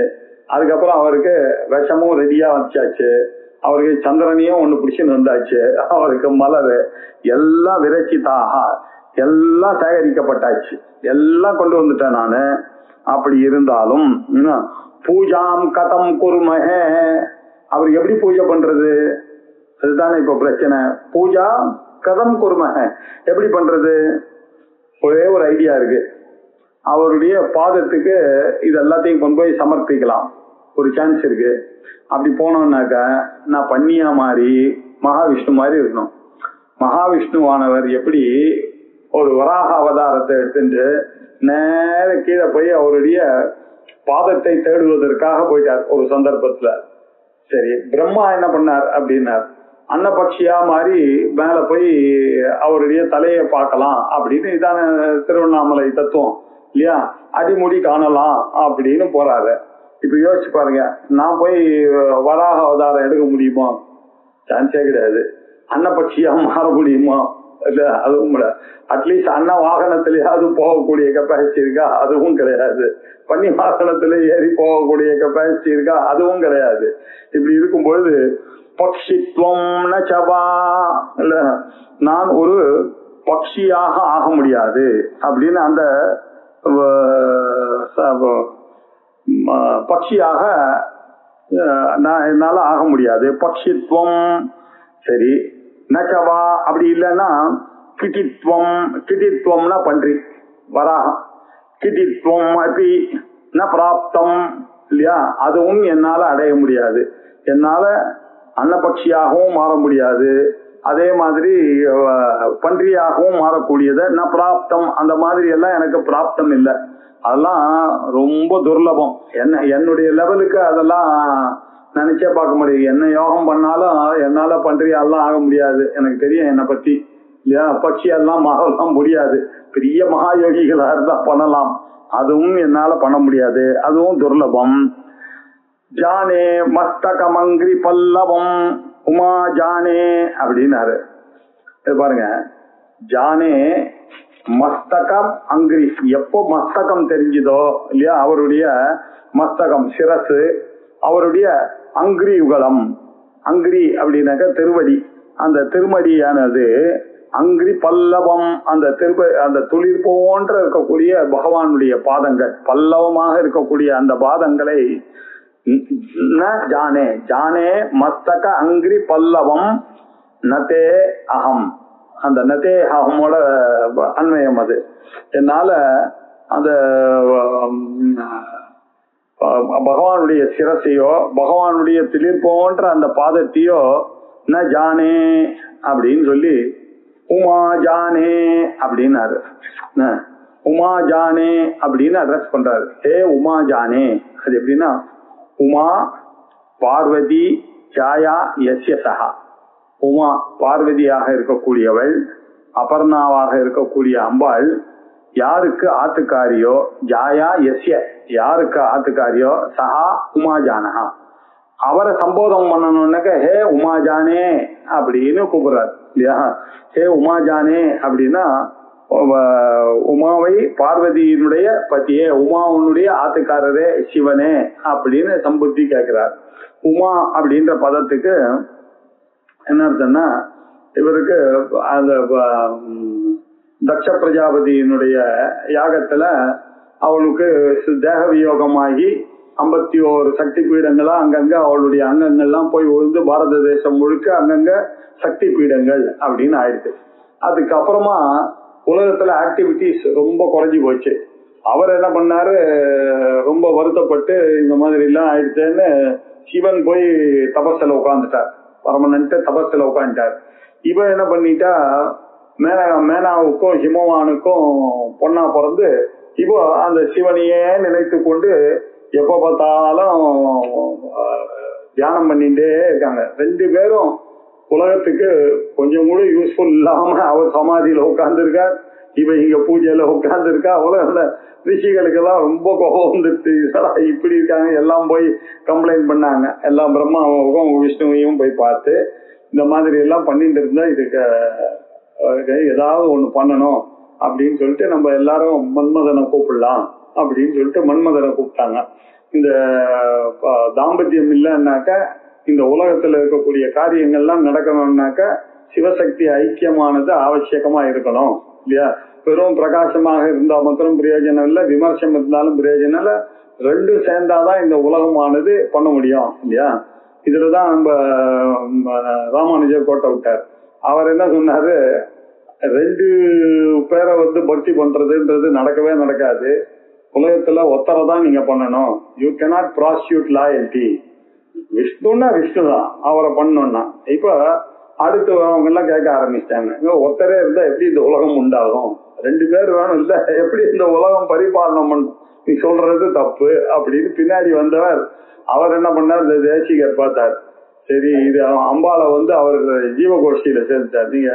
அதுக்கப்புறம் அவருக்கு விஷமும் ரெடியா வச்சாச்சு. அவருக்கு சந்திரனையும் ஒண்ணு பிடிச்சுன்னு வந்தாச்சு. அவருக்கு மலர் எல்லாம் விரச்சிதாக எல்லாம் சேகரிக்கப்பட்டாச்சு. எல்லாம் கொண்டு வந்துட்டேன் நானு. அப்படி இருந்தாலும் பூஜாம் கதம் குர்மஹே, அவருக்கு எப்படி பூஜை பண்றது? அதுதானே இப்ப பிரச்சனை. பூஜா கதம் குர்மஹே எப்படி பண்றது? ஒரே ஒரு ஐடியா இருக்கு. அவருடைய பாதத்துக்கு இது எல்லாத்தையும் கொண்டு போய் சமர்ப்பிக்கலாம், ஒரு சான்ஸ் இருக்கு. அப்படி போனோம்னாக்க நான் பன்னியா மாதிரி மகாவிஷ்ணு மாதிரி இருக்கணும். மகாவிஷ்ணுவானவர் எப்படி ஒரு வராக அவதாரத்தை எடுத்துட்டு நேர கீழே போய் அவருடைய பாதத்தை தேடுவதற்காக போயிட்டார் ஒரு சந்தர்ப்பத்துல. சரி, பிரம்மா என்ன பண்ணார் அப்படின்னார், அன்னபக்ஷியா மாதிரி மேல போய் அவருடைய தலையை பார்க்கலாம் அப்படின்னு. இதான திருவண்ணாமலை தத்துவம் இல்லையா, அடிமுடி காணலாம் அப்படின்னு போறாரு. இப்ப யோசிச்சு பாருங்க, நான் போய் வராக அவதாரம் எடுக்க முடியுமா? சான்ஸே கிடையாது. அன்னபட்சியா மாற முடியுமா? இல்ல, அதுவும் கிடையாது. அட்லீஸ்ட் அன்ன வாகனத்திலேயாவது போகக்கூடிய கெப்பாசிட்டி இருக்கா? அதுவும் கிடையாது. பன்னி வாகனத்துல ஏறி போகக்கூடிய கெப்பாசிட்டி இருக்கா? அதுவும் கிடையாது. இப்படி இருக்கும்பொழுது பக்ஷித்வம் ந சவா, இல்ல நான் ஒரு பக்ஷியாக ஆக முடியாது அப்படின்னு அந்த பக்ஷியாக நான் என்னால ஆக முடியாது. பக்ஷித்வம் சரி, நச்சவா அப்படி இல்லைன்னா கிட்டித்வம். கிட்டித்வம்னா பன்றி வராகம். கிட்டித்வம் அப்படி ந பிராப்தம் இல்லையா, அதுவும் என்னால அடைய முடியாது. என்னால அன்னபக்ஷியாகவும் மாற முடியாது, அதே மாதிரி பன்றியாகவும் மாறக்கூடியது ந பிராப்தம். அந்த மாதிரி எல்லாம் எனக்கு பிராப்தம் இல்லை. அதெல்லாம் ரொம்ப துர்லபம். என்னுடைய லெவலுக்கு அதெல்லாம் நினைச்சே பார்க்க முடியாது. என்ன யோகம் பண்ணாலும் என்னால பன்றியெல்லாம் ஆக முடியாது. எனக்கு தெரியும் என்னை பத்தி இல்லையா. பட்சியெல்லாம் மாறலாம் முடியாது. பெரிய மகா யோகிகளா இருந்தா பண்ணலாம், அதுவும் என்னால பண்ண முடியாது. அதுவும் துர்லபம். ஜானே மஸ்தகமங்கிரி பல்லவம் உமா ஜானே அப்படின்னாரு. பாருங்க, ஜானே மஸ்தகம் அங்கிரி. எப்போ மஸ்தகம் தெரிஞ்சுதோ இல்லையா, அவருடைய மஸ்தகம் சிரசு, அவருடைய அங்கிரி யுகலம். அங்கிரி அப்படின்னாக்க திருவடி. அந்த திருமடியானது அங்கிரி பல்லவம், அந்த துளிர் போன்ற இருக்கக்கூடிய பகவானுடைய பாதங்கள், பல்லவமாக இருக்கக்கூடிய அந்த பாதங்களை ஜானே. ஜானே மஸ்தக அங்கிரி பல்லவம் நதே அகம். அந்த நதே அகமோட அன்வயம் அது. என்னால அந்த பகவானுடைய சிரசையோ பகவானுடைய திளிர் போன்ற அந்த பாதத்தையோ ந ஜானே அப்படின்னு சொல்லி உமா ஜானே அப்படின்னாரு. உமா ஜானே அப்படின்னு அட்ரஸ் பண்றாரு. ஹே உமா ஜானே. அது எப்படின்னா, உமா பார்வதி ஜாயா யஸ்ய சஹா. உமா பார்வதியாக இருக்கக்கூடியவள், அபர்ணாவாக இருக்கக்கூடிய அம்பாள், யாருக்கு ஆத்துக்காரியோ ஜாயா எஸ்ய யாருக்கு ஆத்துக்காரியோ சஹா உமாஜானஹா அவரை சம்போதம் பண்ணணும்னாக்க ஹே உமாஜானே அப்படின்னு கூப்பிடுறாரு இல்லையா. ஹே உமாஜானே அப்படின்னா உமாவை பார்வதியினுடைய பத்தியே உமாவுடைய ஆத்துக்காரரே சிவனே அப்படின்னு சம்புத்தி கேட்கிறார். உமா அப்படின்ற பதத்துக்கு என்ன அர்த்தம்னா இவருக்கு அந்த தக்ஷ பிரஜாபதியினுடைய யாகத்துல அவளுக்கு தேக வியோகமாகி 51 சக்தி பீடங்களா அங்கங்க அவளுடைய அங்கங்கள்லாம் போய் விழுந்து பாரத தேசம் முழுக்க அங்கங்க சக்தி பீடங்கள் அப்படின்னு ஆயிடுச்சு. அதுக்கப்புறமா உலகத்துல ஆக்டிவிட்டிஸ் ரொம்ப குறைஞ்சி போச்சு. அவர் என்ன பண்ணாரு, ரொம்ப வருத்தப்பட்டு இந்த மாதிரி எல்லாம் ஆயிடுச்சேன்னு சிவன் போய் தபஸ்ல உட்காந்துட்டார், பர்மனன்ட் தபஸ்ல உட்காந்துட்டார். இவன் என்ன பண்ணிட்டா மேனாவுக்கும் ஹிமவானுக்கும் பொண்ணா பிறந்து இப்போ அந்த சிவனையே நினைத்து கொண்டு எப்ப பார்த்தாலும் தியானம் பண்ணிட்டே இருக்காங்க. 2 பேரும் உலகத்துக்கு கொஞ்சம் கூட யூஸ்ஃபுல் இல்லாம அவர் சமாதியில உட்கார்ந்து இருக்கார், இவ இங்க பூஜையில உட்கார்ந்து இருக்கா. உலக ரிஷிகளுக்கெல்லாம் ரொம்ப கோபம் வந்துருச்சு, இப்படி இருக்காங்க. எல்லாம் போய் கம்ப்ளைண்ட் பண்ணாங்க. எல்லாம் பிரம்மாவுக்கும் விஷ்ணுவையும் போய் பார்த்து இந்த மாதிரி எல்லாம் பண்ணிட்டு இருந்தா இதுக்கு ஏதாவது ஒண்ணு பண்ணணும் அப்படின்னு சொல்லிட்டு நம்ம எல்லாரும் மன்மதனை கூப்பிடலாம் அப்படின்னு சொல்லிட்டு மன்மதனை கூப்பிட்டாங்க. இந்த தாம்பத்தியம் இல்லைன்னாக்க இந்த உலகத்துல இருக்கக்கூடிய காரியங்கள்லாம் நடக்கணும்னாக்க சிவசக்தி ஐக்கியமானது அவசியமா இருக்கணும் இல்லையா. வெறும் பிரகாசமாக இருந்தா மாத்திரம் பிரயோஜனம் இல்லை, விமர்சனம் இருந்தாலும் பிரயோஜனம் இல்லை. 2 சேர்ந்தாதான் இந்த உலகமானது பண்ண முடியும் இல்லையா. இதுலதான் நம்ம ராமானுஜர் கோட்டை விட்டார். அவர் என்ன சொன்னாரு, 2 பேரை பக்தி பண்றதுன்றது நடக்கவே நடக்காது. உலகத்துல ஒத்தரை தான் நீங்க பண்ணணும். You cannot prostitute loyalty. விஷ்ணுன்னா விஷ்ணு தான், அவரை பண்ணணும்னா. இப்ப அடுத்து அவங்க எல்லாம் கேட்க ஆரம்பிச்சிட்டாங்க, ஒருத்தரே இருந்தா எப்படி இந்த உலகம் உண்டாகும், 2 பேர் வேணும் இல்ல, எப்படி இந்த உலகம் பரிபாலனம் பண்ணும், நீ சொல்றது தப்பு அப்படின்னு பின்னாடி வந்தவர் அவர் என்ன பண்ணார், இந்த தேசிகர் பார்த்தார். சரி, இது அம்பாளை அவர் ஜீவகோஷ்டியில சேர்த்தார். நீங்க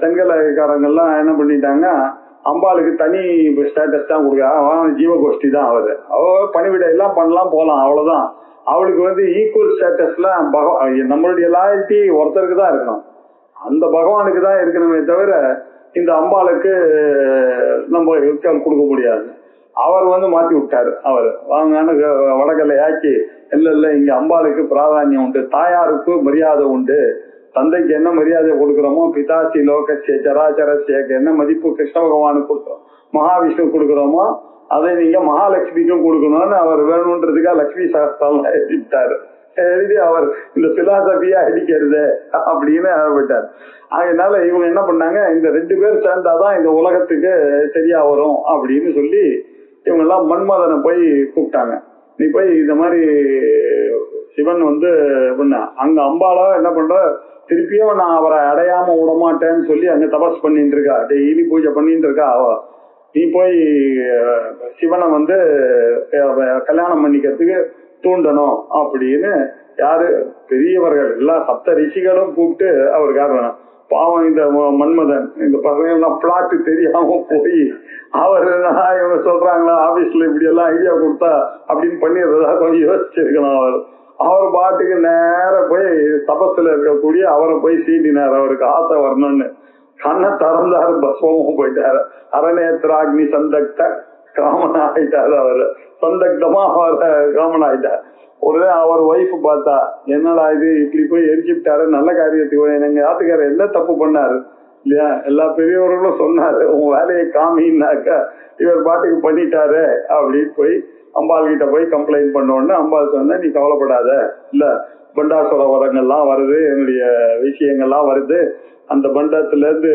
தென்கலைக்காரங்கெல்லாம் என்ன பண்ணிட்டாங்க, அம்பாளுக்கு தனி ஸ்டேட்டஸ் தான் கொடுக்க, ஜீவகோஷ்டி தான் அவர் பணிவிடை எல்லாம் பண்ணலாம் போலாம், அவ்வளவுதான். அவளுக்கு ஈக்குவல் ஸ்டேட்டஸ்ல நம்மளுடைய லாயல்ட்டி ஒருத்தருக்கு தான் இருக்கணும், அந்த பகவானுக்கு தான் இருக்கணுமே தவிர இந்த அம்பாளுக்கு நம்ம கொடுக்க முடியாது. அவர் மாத்தி விட்டாரு. அவர் வாங்கான வடகல்லை ஆக்கி இல்ல இங்க அம்பாளுக்கு பிராதானியம் உண்டு, தாயாருக்கு மரியாதை உண்டு, தந்தைக்கு என்ன மரியாதை கொடுக்கிறோமோ பிதாசி லோகசிய சராச்சரசியக்கு என்ன மதிப்பு கிருஷ்ண பகவானுக்கு கொடுக்குறோம், மகாவிஷ்ணு கொடுக்குறோமோ அதை நீங்க மகாலட்சுமிக்கும் கொடுக்கணும்னு அவர் வேணும்ன்றதுக்காக லட்சுமி சாஸ்திரம் எழுதிட்டாரு. எழுதி அவர் இந்த பிலாசபியா அடிக்கிறது அப்படின்னு ஆரம்பிட்டார். அதனால இவங்க என்ன பண்ணாங்க, இந்த 2 பேர் சேர்ந்தாதான் இந்த உலகத்துக்கு சரியா வரும் அப்படின்னு சொல்லி இவங்க எல்லாம் மன்மதனை போய் கூப்பிட்டாங்க. நீ போய் இந்த மாதிரி சிவன் அங்க அம்பாலா என்ன பண்ற, திருப்பியும் நான் அவரை அடையாம விடமாட்டேன்னு சொல்லி அங்க தபஸ் பண்ணிட்டு இருக்கா, டெய்லி பூஜை பண்ணிட்டு இருக்கா. நீ போய் சிவனை கல்யாணம் பண்ணிக்கிறதுக்கு தூண்டணும் அப்படின்னு யாரு பெரியவர்கள் எல்லா 7 ரிஷிகளும் கூப்பிட்டு அவர் காரணம். பாவம் இந்த மன்மதன் இந்த பசங்க எல்லாம் பிளாட்டு தெரியாம போய் அவர் இவங்க சொல்றாங்களா ஆபீஸ்ல இப்படி எல்லாம் ஐடியா கொடுத்தா அப்படின்னு பண்ணிடுறதா கொஞ்சம் யோசிச்சிருக்கணும். அவர் பாட்டுக்கு நேர போய் தபஸ்ல இருக்கக்கூடிய அவரை போய் சீண்டினார். அவருக்கு ஆசை வரணும்னு கண்ணை திறந்தாரு, பஸ்வமும் போயிட்டாரு. அரணேத்ராக்னி சந்தக்த காமன் ஆயிட்டாரு. அவரு சந்தக்தமா அவரை காமன் ஆயிட்டார். உடனே அவர் ஒய்ஃப் பார்த்தா, என்னடா இது இப்படி போய் எரிச்சுட்டாரு, நல்ல காரியத்துக்கு எங்க ஆத்துக்காரர் என்ன தப்பு பண்ணாரு இல்லையா, எல்லா பெரியவர்களும் சொன்னாரு உன் வேலையை காமின்னாக்க இவர் பாட்டுக்கு பண்ணிட்டாரு அப்படின்னு போய் அம்பாள் கிட்ட போய் கம்ப்ளைண்ட் பண்ணோன்னு அம்பாள் சொன்ன, நீ கவலைப்படாத, இல்ல பண்டாசுர வரங்கள்லாம் வருது, என்னுடைய விஷயங்கள்லாம் வருது, அந்த பண்டத்துல இருந்து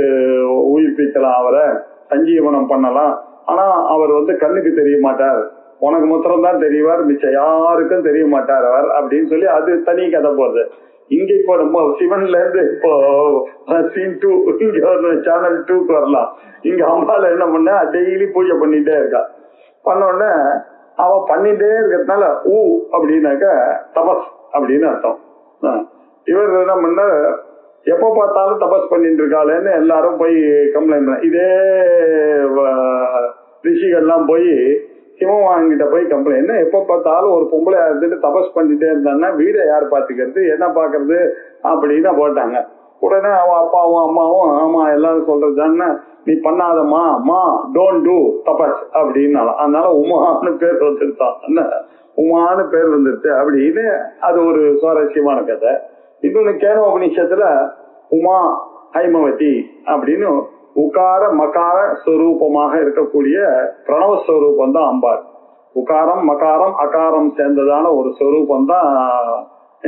உயிர்ப்பிக்கலாம், அவரை சஞ்சீவனம் பண்ணலாம். ஆனா அவர் கண்ணுக்கு தெரிய மாட்டார், உனக்கு மாத்திரம் தான் தெரிவார், மிச்சம் யாருக்கும் தெரிய மாட்டார் அவர் அப்படின்னு சொல்லி அது தனி கதை போகுது. இங்க இப்போ நம்ம சிவன்ல இருந்து இப்போ சீன் 2 இங்க சேனல் 2க்கு வரலாம். இங்க அம்பால என்ன பண்ண டெய்லி பூஜை பண்ணிட்டே இருக்கா. பண்ண உடனே அவ பண்ணிட்டே இருக்கிறதுனால அப்படின்னாக்க தபஸ் அப்படின்னு அர்த்தம். இவர் என்ன பண்ண, எப்ப பார்த்தாலும் தபஸ் பண்ணிட்டு இருக்காளேன்னு எல்லாரும் போய் கம்ப்ளைண்ட் பண்ண. இதே ரிஷிகள்லாம் போய் சிவபெருமான் கிட்ட போய் கம்ப்ளைண்ட், என்ன எப்ப பார்த்தாலும் ஒரு பொம்பளை இருந்துட்டு தபஸ் பண்ணிட்டே இருந்தான்னா வீடை யார் பாத்துக்கிறது, என்ன பாக்குறது அப்படின்னு போட்டாங்க. உடனே அவன் அப்பாவும் அம்மாவும் ஆமா எல்லாரும் சொல்றதுதானே, நீ பண்ணாதம்மா, அம்மா டோன்ட் டூ தபஸ் அப்படின்னாலும், அதனால உமான்னு பேர் வந்துருத்தான். என்ன உமான்னு பேர் வந்துருச்சு அப்படின்னு. அது ஒரு சுவாரஸ்யமான கதை. இன்னொன்னு கேன உபநிஷத்துல உமா ஹைமவதி அப்படின்னு உகார மகார ஸ்வரூபமாக இருக்கக்கூடிய பிரணவஸ்வரூபம் தான் அம்பாள். உகாரம் மகாரம் அகாரம் சேர்ந்ததான ஒரு ஸ்வரூபம் தான்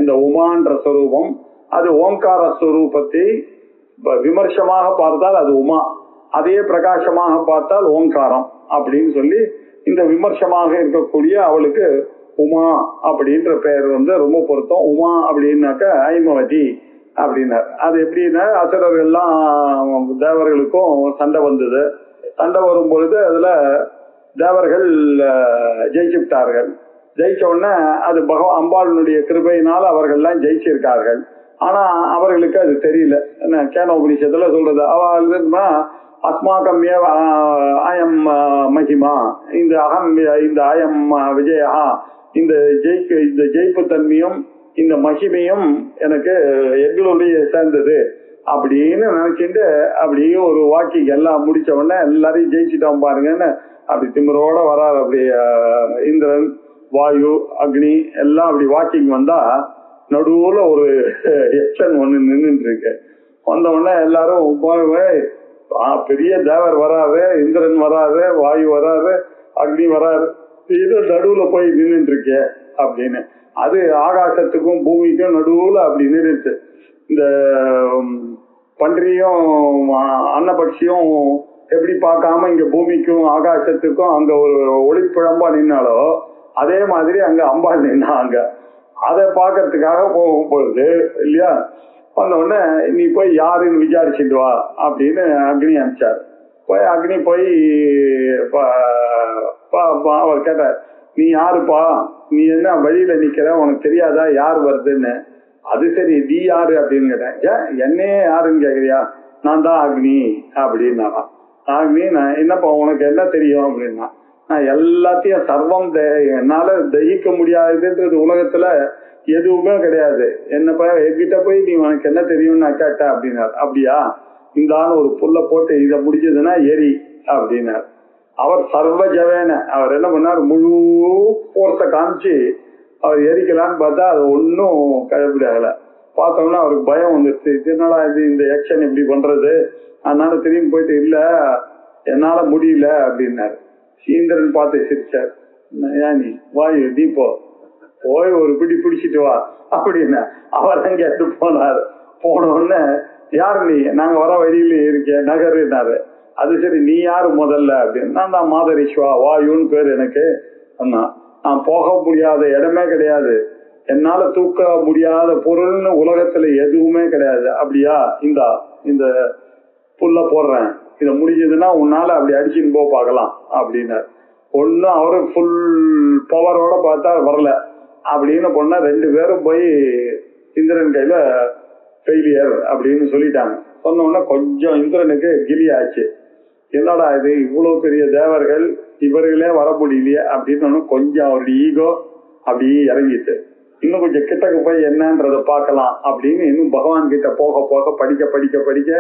இந்த உமான்ற ஸ்வரூபம். அது ஓங்கார ஸ்வரூபத்தை விமர்சமாக பார்த்தால் அது உமா, அதே பிரகாசமாக பார்த்தால் ஓங்காரம் அப்படின்னு சொல்லி இந்த விமர்சமாக இருக்கக்கூடிய அவளுக்கு உமா அப்படின்ற பெயர் ரொம்ப பொருத்தம். உமா அப்படின்னாக்க ஐமவதி அப்படின்னார். அது எப்படின்னா அசுரர்கள்லாம் தேவர்களுக்கும் சண்டை வந்தது. சண்டை வரும் பொழுது அதுல தேவர்கள் ஜெயிச்சுட்டார்கள். ஜெயிச்ச உடனே அது அம்பாளுடைய கிருபையினால் அவர்கள்லாம் ஜெயிச்சிருக்கார்கள். ஆனா அவர்களுக்கு அது தெரியல. என்ன கேன உபநிஷத்துல சொல்றது, அவ அஸ்மாகம்ய அயம் மகிமா, இந்த அகம் இந்த அயம் விஜயா, இந்த ஜெயிப்பு தன்மையும் இந்த மகிமையும் எனக்கு எங்களுடைய சேர்ந்தது அப்படின்னு நினைச்சுட்டு அப்படியே ஒரு வாக்கிங் எல்லாம் முடிச்ச உடனே எல்லாரையும் ஜெயிச்சுட்டோம் பாருங்கன்னு அப்படி திமிரோட வராது. அப்படி இந்திரன் வாயு அக்னி எல்லாம் அப்படி வாக்கிங் வந்தா நடுவுல ஒரு எக்ஷன் ஒண்ணு நின்றுட்டு இருக்கு. வந்த உடனே எல்லாரும் பெரிய தேவர் வராது, இந்திரன் வராது, வாயு வராது, அக்னி வராது, இது நடுவுல போய் நின்றுட்டு இருக்கே அப்படின்னு. அது ஆகாசத்துக்கும் பூமிக்கும் நடுவுல அப்படி நின்றுச்சு. இந்த பன்றியும் அன்னபட்சியும் எப்படி பார்க்காம இங்க பூமிக்கும் ஆகாசத்துக்கும் அங்க ஒரு ஒளிப்பிழம்பா நின்னாலோ அதே மாதிரி அங்க அம்பாள் நின்னாங்க. அதை பாக்கிறதுக்காக போகும்பொழுது இல்லையா, வந்த உடனே நீ போய் யாருன்னு விசாரிச்சுட்டு வா அப்படின்னு அக்னி அனுப்பிச்சார். போய் அக்னி போய் அவர் கேட்டார், நீ யாருப்பா, நீ என்ன வழியில நிக்கிற, உனக்கு தெரியாதா யார் வருதுன்னு. அது சரி நீ யாரு அப்படின்னு கேட்டேன். என்னையே யாருன்னு கேக்குறியா, நான் தான் அக்னி அப்படின்னா. அக்னி நான் என்னப்பா உனக்கு என்ன தெரியும் அப்படின்னா, நான் எல்லாத்தையும் சர்வம் என்னால தகிக்க முடியாதுன்றது உலகத்துல எதுவுமே கிடையாது. என்னப்பா என்கிட்ட போய் நீ உனக்கு என்ன தெரியும்னு நான் கேட்டேன் அப்படின்னாரு. அப்படியா, இந்த ஆள் ஒரு புல்ல போட்டு இதை முடிஞ்சதுன்னா எரி அப்படின்னாரு. அவர் சர்வ ஜவேன அவர் என்ன பண்ணார், முழு போர்ஸ காமிச்சு அவர் எரிக்கலான்னு பார்த்தா அது ஒன்னும் கழப்பிடாகல. பார்த்தோம்னா அவருக்கு பயம் வந்துருச்சு, என்னடா இது இந்த ஆக்ஷன் இப்படி பண்றது. அதனால திரும்பி போயிட்டு இல்ல என்னால முடியல அப்படின்னாரு. சீந்திரன் பார்த்து சிரிச்சார். ஏன் நீ வாயு நீ போய் ஒரு பிடி பிடிச்சிட்டு வா அப்படின்னு அவர் அங்க எடுத்து போனாரு. போன உடனே யாரு நீ, நாங்க வர வழியில இருக்கேன் நகருனாரு. அது சரி நீ யாரு முதல்ல அப்படின்னு. நான் தான் மாதரிஸ்வா வாயுன்னு பேரு எனக்கு. நான் போக முடியாத இடமே கிடையாது, என்னால தூக்க முடியாத பொருள்னு உலகத்துல எதுவுமே கிடையாது. அப்படியா, இந்த புல்ல போடுறேன், இதை முடிஞ்சதுன்னா உன்னால அப்படி அடிச்சுன்னு போ பார்க்கலாம் அப்படின்னாரு. ஒன்னும் அவரு ஃபுல் பவரோட பார்த்தா வரல அப்படின்னு பொண்ணா 2 பேரும் போய் இந்திரன் கையில ஃபெயிலியர் அப்படின்னு சொல்லிட்டாங்க. சொன்ன உடனே கொஞ்சம் இந்திரனுக்கு கிளி ஆச்சு. என்னடா இது இவ்வளவு பெரிய தேவர்கள் இவர்களே வர முடியலையே அப்படின்னு கொஞ்சம் அவருடைய ஈகோ அப்படி இறங்கிட்டு, இன்னும் கொஞ்சம் கிட்டக்கு போய் என்னன்றத பார்க்கலாம் அப்படின்னு இன்னும் பகவான் கிட்ட போக போக படிக்க படிக்க படிக்க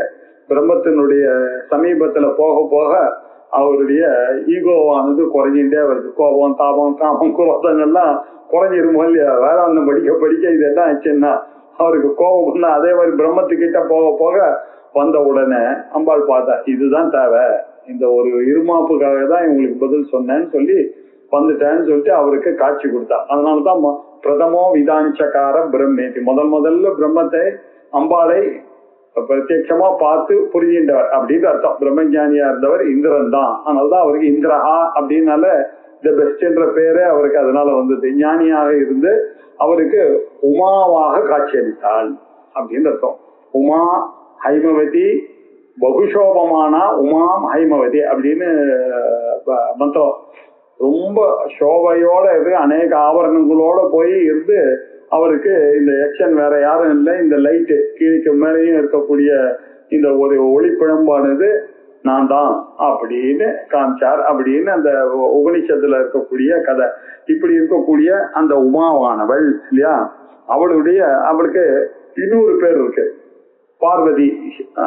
பிரம்மத்தினுடைய சமீபத்துல போக போக அவருடைய ஈகோவானது குறைஞ்சிட்டே வருது. கோபம் தாபம் காமம் குரோதங்கள்லாம் குறைஞ்சிருமோ இல்லையா. வேதாந்தம் படிக்க படிக்க இது என்ன ஆச்சுன்னா அவருக்கு கோபம் பண்ணா அதே மாதிரி பிரம்மத்துக்கிட்ட போக போக வந்த உடனே அம்பாள் பார்த்தா இதுதான் தேவை, இந்த ஒரு இருமாப்புக்காக தான் இவங்களுக்கு பதில் சொன்னேன்னு சொல்லி வந்துட்டேன்னு சொல்லிட்டு அவருக்கு காட்சி கொடுத்தா. அதனாலதான் பிரதமோ விதாஞ்சகார பிரம்மேதி, முதல்ல பிரம்மத்தை அம்பாளை பிரத்யட்சமா பார்த்து புரிஞ்சின்றவர் அப்படின்னு அர்த்தம். பிரம்மஞானியா இருந்தவர் இந்திரன் தான். அதனாலதான் அவருக்கு இந்திரஹா அப்படின்னால த பெஸ்ட்ன்ற பேரே அவருக்கு அதனால வந்தது. ஞானியாக இருந்து அவருக்கு உமாவாக காட்சியளித்தாள் அப்படின்னு அர்த்தம். உமா ஹைமவதி பகுஷோபமானா உமாம் ஹைமவதி அப்படின்னு மந்திரம். ரொம்ப சோபையோட இருந்து அநேக ஆவரணங்களோட போய் இருந்து அவருக்கு இந்த எக்ஷன் வேற யாரும் இல்லை, இந்த லைட்டு கீழுக்கு மேலேயும் இருக்கக்கூடிய இந்த ஒரு ஒளிப்பிழம்பானது நான் தான் அப்படின்னு காமிச்சார் அப்படின்னு அந்த உபனிஷத்துல இருக்கக்கூடிய கதை. இப்படி இருக்கக்கூடிய அந்த உமாவானவள் இல்லையா, அவளுக்கு இன்னொரு பேர் இருக்கு, பார்வதி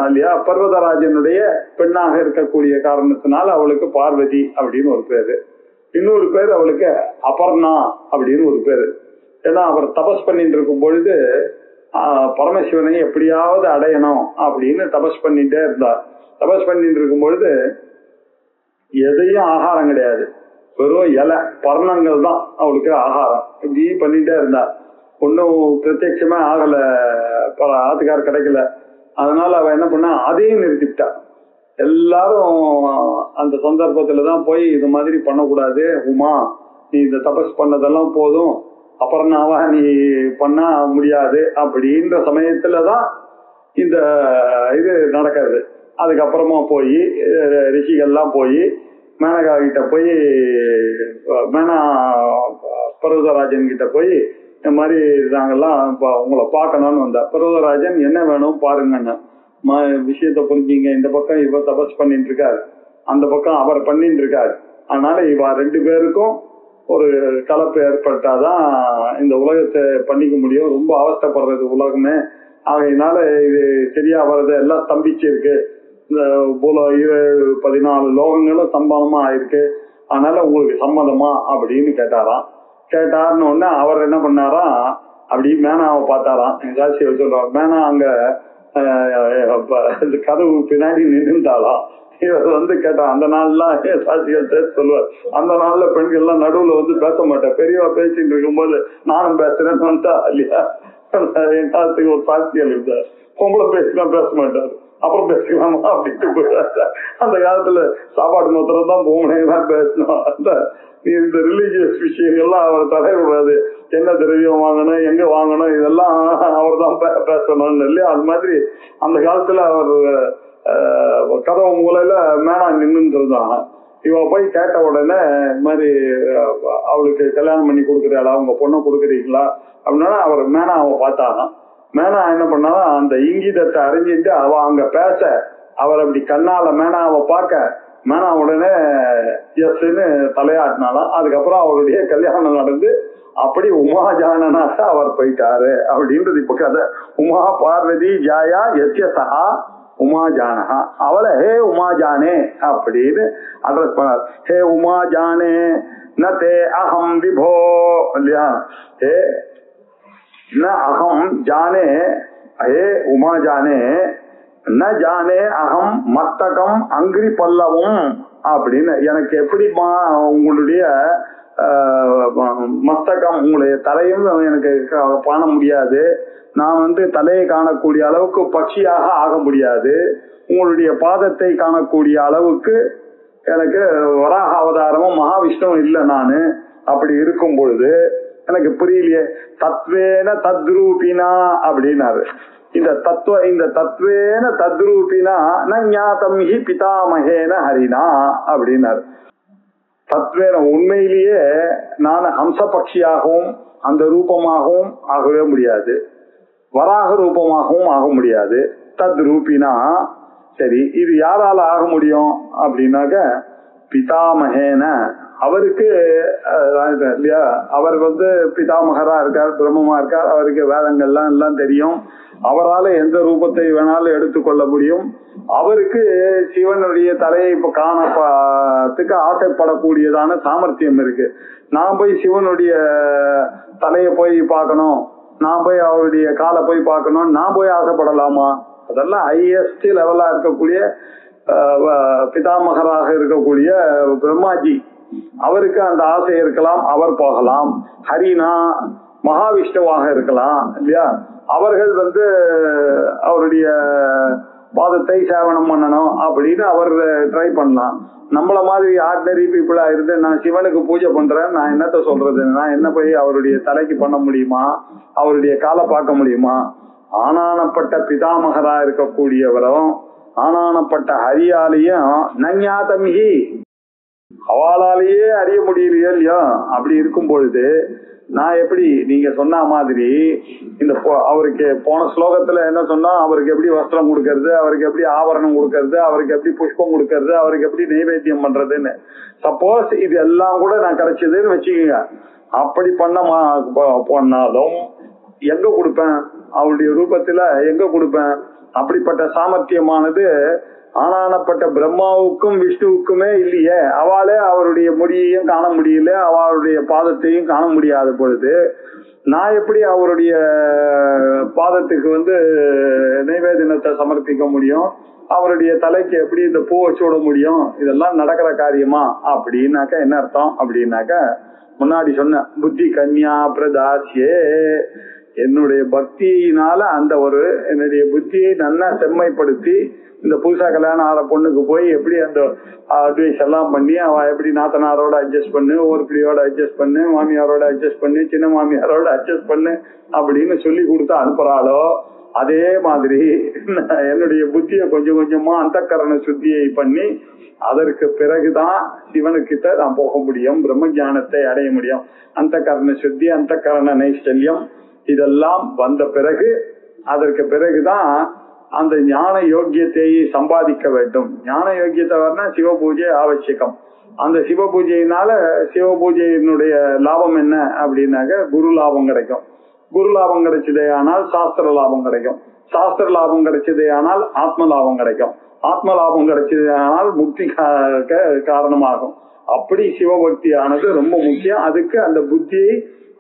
இல்லையா. பர்வதராஜனுடைய பெண்ணாக இருக்கக்கூடிய காரணத்தினால அவளுக்கு பார்வதி அப்படின்னு ஒரு பேரு. இன்னொரு பேர் அவளுக்கு அபர்ணா அப்படின்னு ஒரு பேரு. ஏன்னா அவர் தபஸ் பண்ணிட்டு இருக்கும் பொழுது பரமசிவனை எப்படியாவது அடையணும் அப்படின்னு தபஸ் பண்ணிட்டே இருந்தார். தபஸ் பண்ணிட்டு இருக்கும் பொழுது எதையும் ஆகாரம் கிடையாது, வெறும் இலை பர்ணங்கள் தான் அவளுக்கு ஆகாரம். இப்படி பண்ணிட்டே இருந்தா ஒன்னும் பிரத்யட்சமா ஆகல, ஆத்துக்கார கிடைக்கல. அதனால அவ என்ன பண்ணா அதையும் நிறுத்திவிட்டா. எல்லாரும் அந்த சந்தர்ப்பத்துலதான் போய் இது மாதிரி பண்ணக்கூடாது உமா, நீ இந்த தபஸ் பண்ணதெல்லாம் போதும், அபர்ணாவா நீ பண்ண முடியாது அப்படின்ற சமயத்துலதான் இந்த இது நடக்கிறது. அதுக்கப்புறமா போய் ரிஷிகள்லாம் போய் மேனகா கிட்ட போய் மேனா பர்வதராஜன் கிட்ட போய் இந்த மாதிரி நாங்கெல்லாம் உங்களை பார்க்கணும்னு வந்தா. பர்வதராஜன் என்ன வேணும் பாருங்கன்னு விஷயத்த புரிஞ்சிங்க. இந்த பக்கம் இவ தபஸ் பண்ணிட்டு இருக்காரு, அந்த பக்கம் அவர் பண்ணிட்டு இருக்காரு. அதனால இவ ரெண்டு பேருக்கும் ஒரு கலப்பு ஏற்பட்டாதான் இந்த உலகத்தை பண்ணிக்க முடியும். ரொம்ப அவஸ்தைப்படுறது உலகமே. ஆகையினால இது சரியா வர்றது எல்லாம் ஸ்தம்பிச்சு இருக்கு. இந்த 14 லோகங்களும் ஸ்தம்பனமா ஆயிருக்கு. அதனால உங்களுக்கு சம்மதமா அப்படின்னு கேட்டாராம். கேட்டாருன்னு உடனே அவர் என்ன பண்ணாரா, அப்படி மேனாவை பார்த்தாராம். ஜாஸ்தி சொல்றாரு. மேனா அங்க கதவு பின்னாடி நின்றுட்டாளாம். இவர் கேட்டான். அந்த நாள்லாம் சாட்சிகள் சேர்த்து சொல்லுவார், அந்த நாள்ல பெண்கள் எல்லாம் நடுவுல பேச மாட்டேன், பெரியவா பேசிட்டு இருக்கும்போது நானும் பேசுறேன்னு வந்துட்டா இல்லையா. என்னாத்துக்கு ஒரு சாட்சியல் இருந்தார், பொம்பளை பேசினா பேச மாட்டாரு, அப்புறம் பேசிக்கலாமா அப்படின்ட்டு போயிட்டாரு. அந்த காலத்துல சாப்பாடு மாத்திரம் தான் பொம்பளைதான் பேசணும். இந்த ரிலீஜியஸ் விஷயங்கள்லாம் அவர் தலையிடாது. என்ன திரவியம் வாங்கணும், எங்க வாங்கணும், இதெல்லாம் அவர் தான் பேசணும் இல்லையா. அது மாதிரி அந்த காலத்துல அவர் கதவு மூலையில மேனா நின்று இருந்தாங்க. இவ போய் கேட்ட உடனே இந்த மாதிரி அவளுக்கு கல்யாணம் பண்ணி கொடுக்குறாளா, உங்க பொண்ணை கொடுக்குறீங்களா அப்படின்னா அவர் மேனாவை பார்த்தாங்க. மேனா என்ன பண்ணாலும் அந்த இங்கிதத்தை அறிஞ்சிட்டு அவ அங்க பேச அவர் அப்படி கண்ணால மேனாவை பார்க்க மேனா உடனே எஸ்ன்னு தலையாட்டினாலாம். அதுக்கப்புறம் அவருடைய கல்யாணம் நடந்து அப்படி உமாஜானனாக அவர் போயிட்டாரு அப்படின்றது இப்ப கதை. உமா பார்வதி ஜாயா எஸ்ய சஹா உமாஜானஹா. அவளை ஹே உமாஜானே அப்படின்னு அட்ரஸ் பண்ணார். ஹே உமாஜானே ந தே அஹம் விபோ இல்லையா. ஹே ந அஹம் ஜானே, ஹே உமாஜானே ந ஜானே அகம் மஸ்தகம் அங்கிரி பல்லவும் அப்படின்னு. எனக்கு எப்படிமா உங்களுடைய மஸ்தகம் உங்களுடைய தலையும் எனக்கு காண முடியாது. நான் தலையை காணக்கூடிய அளவுக்கு பட்சியாக ஆக முடியாது. உங்களுடைய பாதத்தை காணக்கூடிய அளவுக்கு எனக்கு வராக அவதாரமும் மகாவிஷ்ணுவும் இல்லை நானு. அப்படி இருக்கும் பொழுது எனக்கு புரியலையே. தத்வேன தத்ரூபினா அப்படின்னாரு. இந்த தத்வேன தத்ரூபினா நஞாதம் ஹி பிதாமகேன ஹரினா அப்படின்னாரு. தத்வேன உண்மையிலேயே நான் ஹம்சபக்ஷியாகவும் அந்த ரூபமாகவும் ஆகவே முடியாது, வராக ரூபமாகவும் ஆக முடியாது. தத் ரூபினா சரி, இது யாரால ஆக முடியும் அப்படின்னாக்க பிதாமகேன, அவருக்கு இல்லையா, அவர் பிதாமகரா இருக்கார், பிரம்மமா இருக்கார், அவருக்கு வேதங்கள்லாம் எல்லாம் தெரியும். அவரால் எந்த ரூபத்தை வேணாலும் எடுத்துக்கொள்ள முடியும். அவருக்கு சிவனுடைய தலையை இப்ப காணத்துக்கு ஆசைப்படக்கூடியதான சாமர்த்தியம் இருக்கு. நான் போய் சிவனுடைய தலையை போய் பார்க்கணும், நான் போய் அவருடைய காலை போய் பார்க்கணும், நான் போய் ஆசைப்படலாமா? அதெல்லாம் ஹையஸ்ட் லெவலா இருக்கக்கூடிய பிதாமகராக இருக்கக்கூடிய பிரம்மாஜி, அவருக்கு அந்த ஆசை இருக்கலாம், அவர் போகலாம். ஹரினா மகாவிஷ்ணுவாக இருக்கலாம் இல்லையா, அவர்கள் அவருடைய பாதத்தை சேவனம் பண்ணணும் அப்படின்னு அவர் ட்ரை பண்ணலாம். நம்மள மாதிரி ஆர்டினரி பீப்புளா இருந்து நான் சிவனுக்கு பூஜை பண்றேன், நான் என்னத்த சொல்றது, நான் என்ன போய் அவருடைய தலைக்கு பண்ண முடியுமா, அவருடைய காலை பார்க்க முடியுமா? ஆனானப்பட்ட பிதாமகரா இருக்கக்கூடியவரும் ஆனானப்பட்ட ஹரியாலையும் நஞாதமிகி அவளாலேயே அறிய முடியலையோ இல்லையோ. அப்படி இருக்கும் பொழுது நான் எப்படி நீங்க சொன்ன மாதிரி இந்த அவருக்கு போன ஸ்லோகத்துல என்ன சொன்னா, அவருக்கு எப்படி வஸ்திரம் கொடுக்கறது, அவருக்கு எப்படி ஆபரணம் கொடுக்கறது, அவருக்கு எப்படி புஷ்பம் கொடுக்கறது, அவருக்கு எப்படி நைவேத்தியம் பண்றதுன்னு. சப்போஸ் இது எல்லாம் கூட நான் கிடைச்சதுன்னு வச்சுக்கோங்க, அப்படி பண்ணாலும் எங்க கொடுப்பேன், அவருடைய ரூபத்துல எங்க கொடுப்பேன்? அப்படிப்பட்ட சாமர்த்தியமானது ஆனானப்பட்ட பிரம்மாவுக்கும் விஷ்ணுவுக்குமே இல்லையே. அவளே அவருடைய முடியையும் காண முடியல, அவளுடைய பாதத்தையும் காண முடியாத பொழுது நான் எப்படி அவருடைய பாதத்துக்கு நைவேத்தியத்தை சமர்ப்பிக்க முடியும்? அவருடைய தலைக்கு எப்படி இந்த பூ வச்சு விட முடியும்? இதெல்லாம் நடக்கிற காரியமா அப்படின்னாக்க என்ன அர்த்தம் அப்படின்னாக்க, முன்னாடி சொன்ன புத்தி கன்யா பிரதாசியே, என்னுடைய பக்தியினால அந்த என்னுடைய புத்தியை நல்லா செம்மைப்படுத்தி இந்த புதுசா கல்யாணம் ஆற பொண்ணுக்கு போய் எப்படி அந்த அட்வைஸ் எல்லாம் பண்ணி அவ எப்படி நாத்தனாரோட அட்ஜஸ்ட் பண்ணு, ஓர்பிடியோட அட்ஜஸ்ட் பண்ணு, மாமியாரோட அட்ஜஸ்ட் பண்ணு, சின்ன மாமியாரோட அட்ஜஸ்ட் பண்ணு அப்படின்னு சொல்லி கொடுத்து அனுப்புறாளோ, அதே மாதிரி என்னுடைய புத்தியை கொஞ்சம் கொஞ்சமா அந்தக்கரண சுத்தியை பண்ணி அதற்கு பிறகுதான் சிவனுக்கிட்ட நான் போக முடியும், பிரம்ம ஞானத்தை அடைய முடியும். அந்தக்கரண சுத்தி, அந்தக்கரண நைஷ்டல்யம் இதெல்லாம் வந்த பிறகு அதற்கு பிறகுதான் அந்த ஞான யோக்கியத்தை சம்பாதிக்க வேண்டும். ஞான யோக்கியத்தை வரனா சிவ பூஜை ஆவசியகம். அந்த சிவ பூஜையினால சிவ பூஜையினுடைய லாபம் என்ன அப்படின்னாக்க குரு லாபம் கிடைக்கும். குரு லாபம் கிடைச்சதே ஆனால் சாஸ்திர லாபம் கிடைக்கும். சாஸ்திர லாபம் கிடைச்சதே ஆனால் ஆத்ம லாபம் கிடைக்கும். ஆத்ம லாபம் கிடைச்சதே ஆனால் முக்தி காரணமாகும். அப்படி சிவபக்தியானது ரொம்ப முக்கியம். அதுக்கு அந்த புத்தியை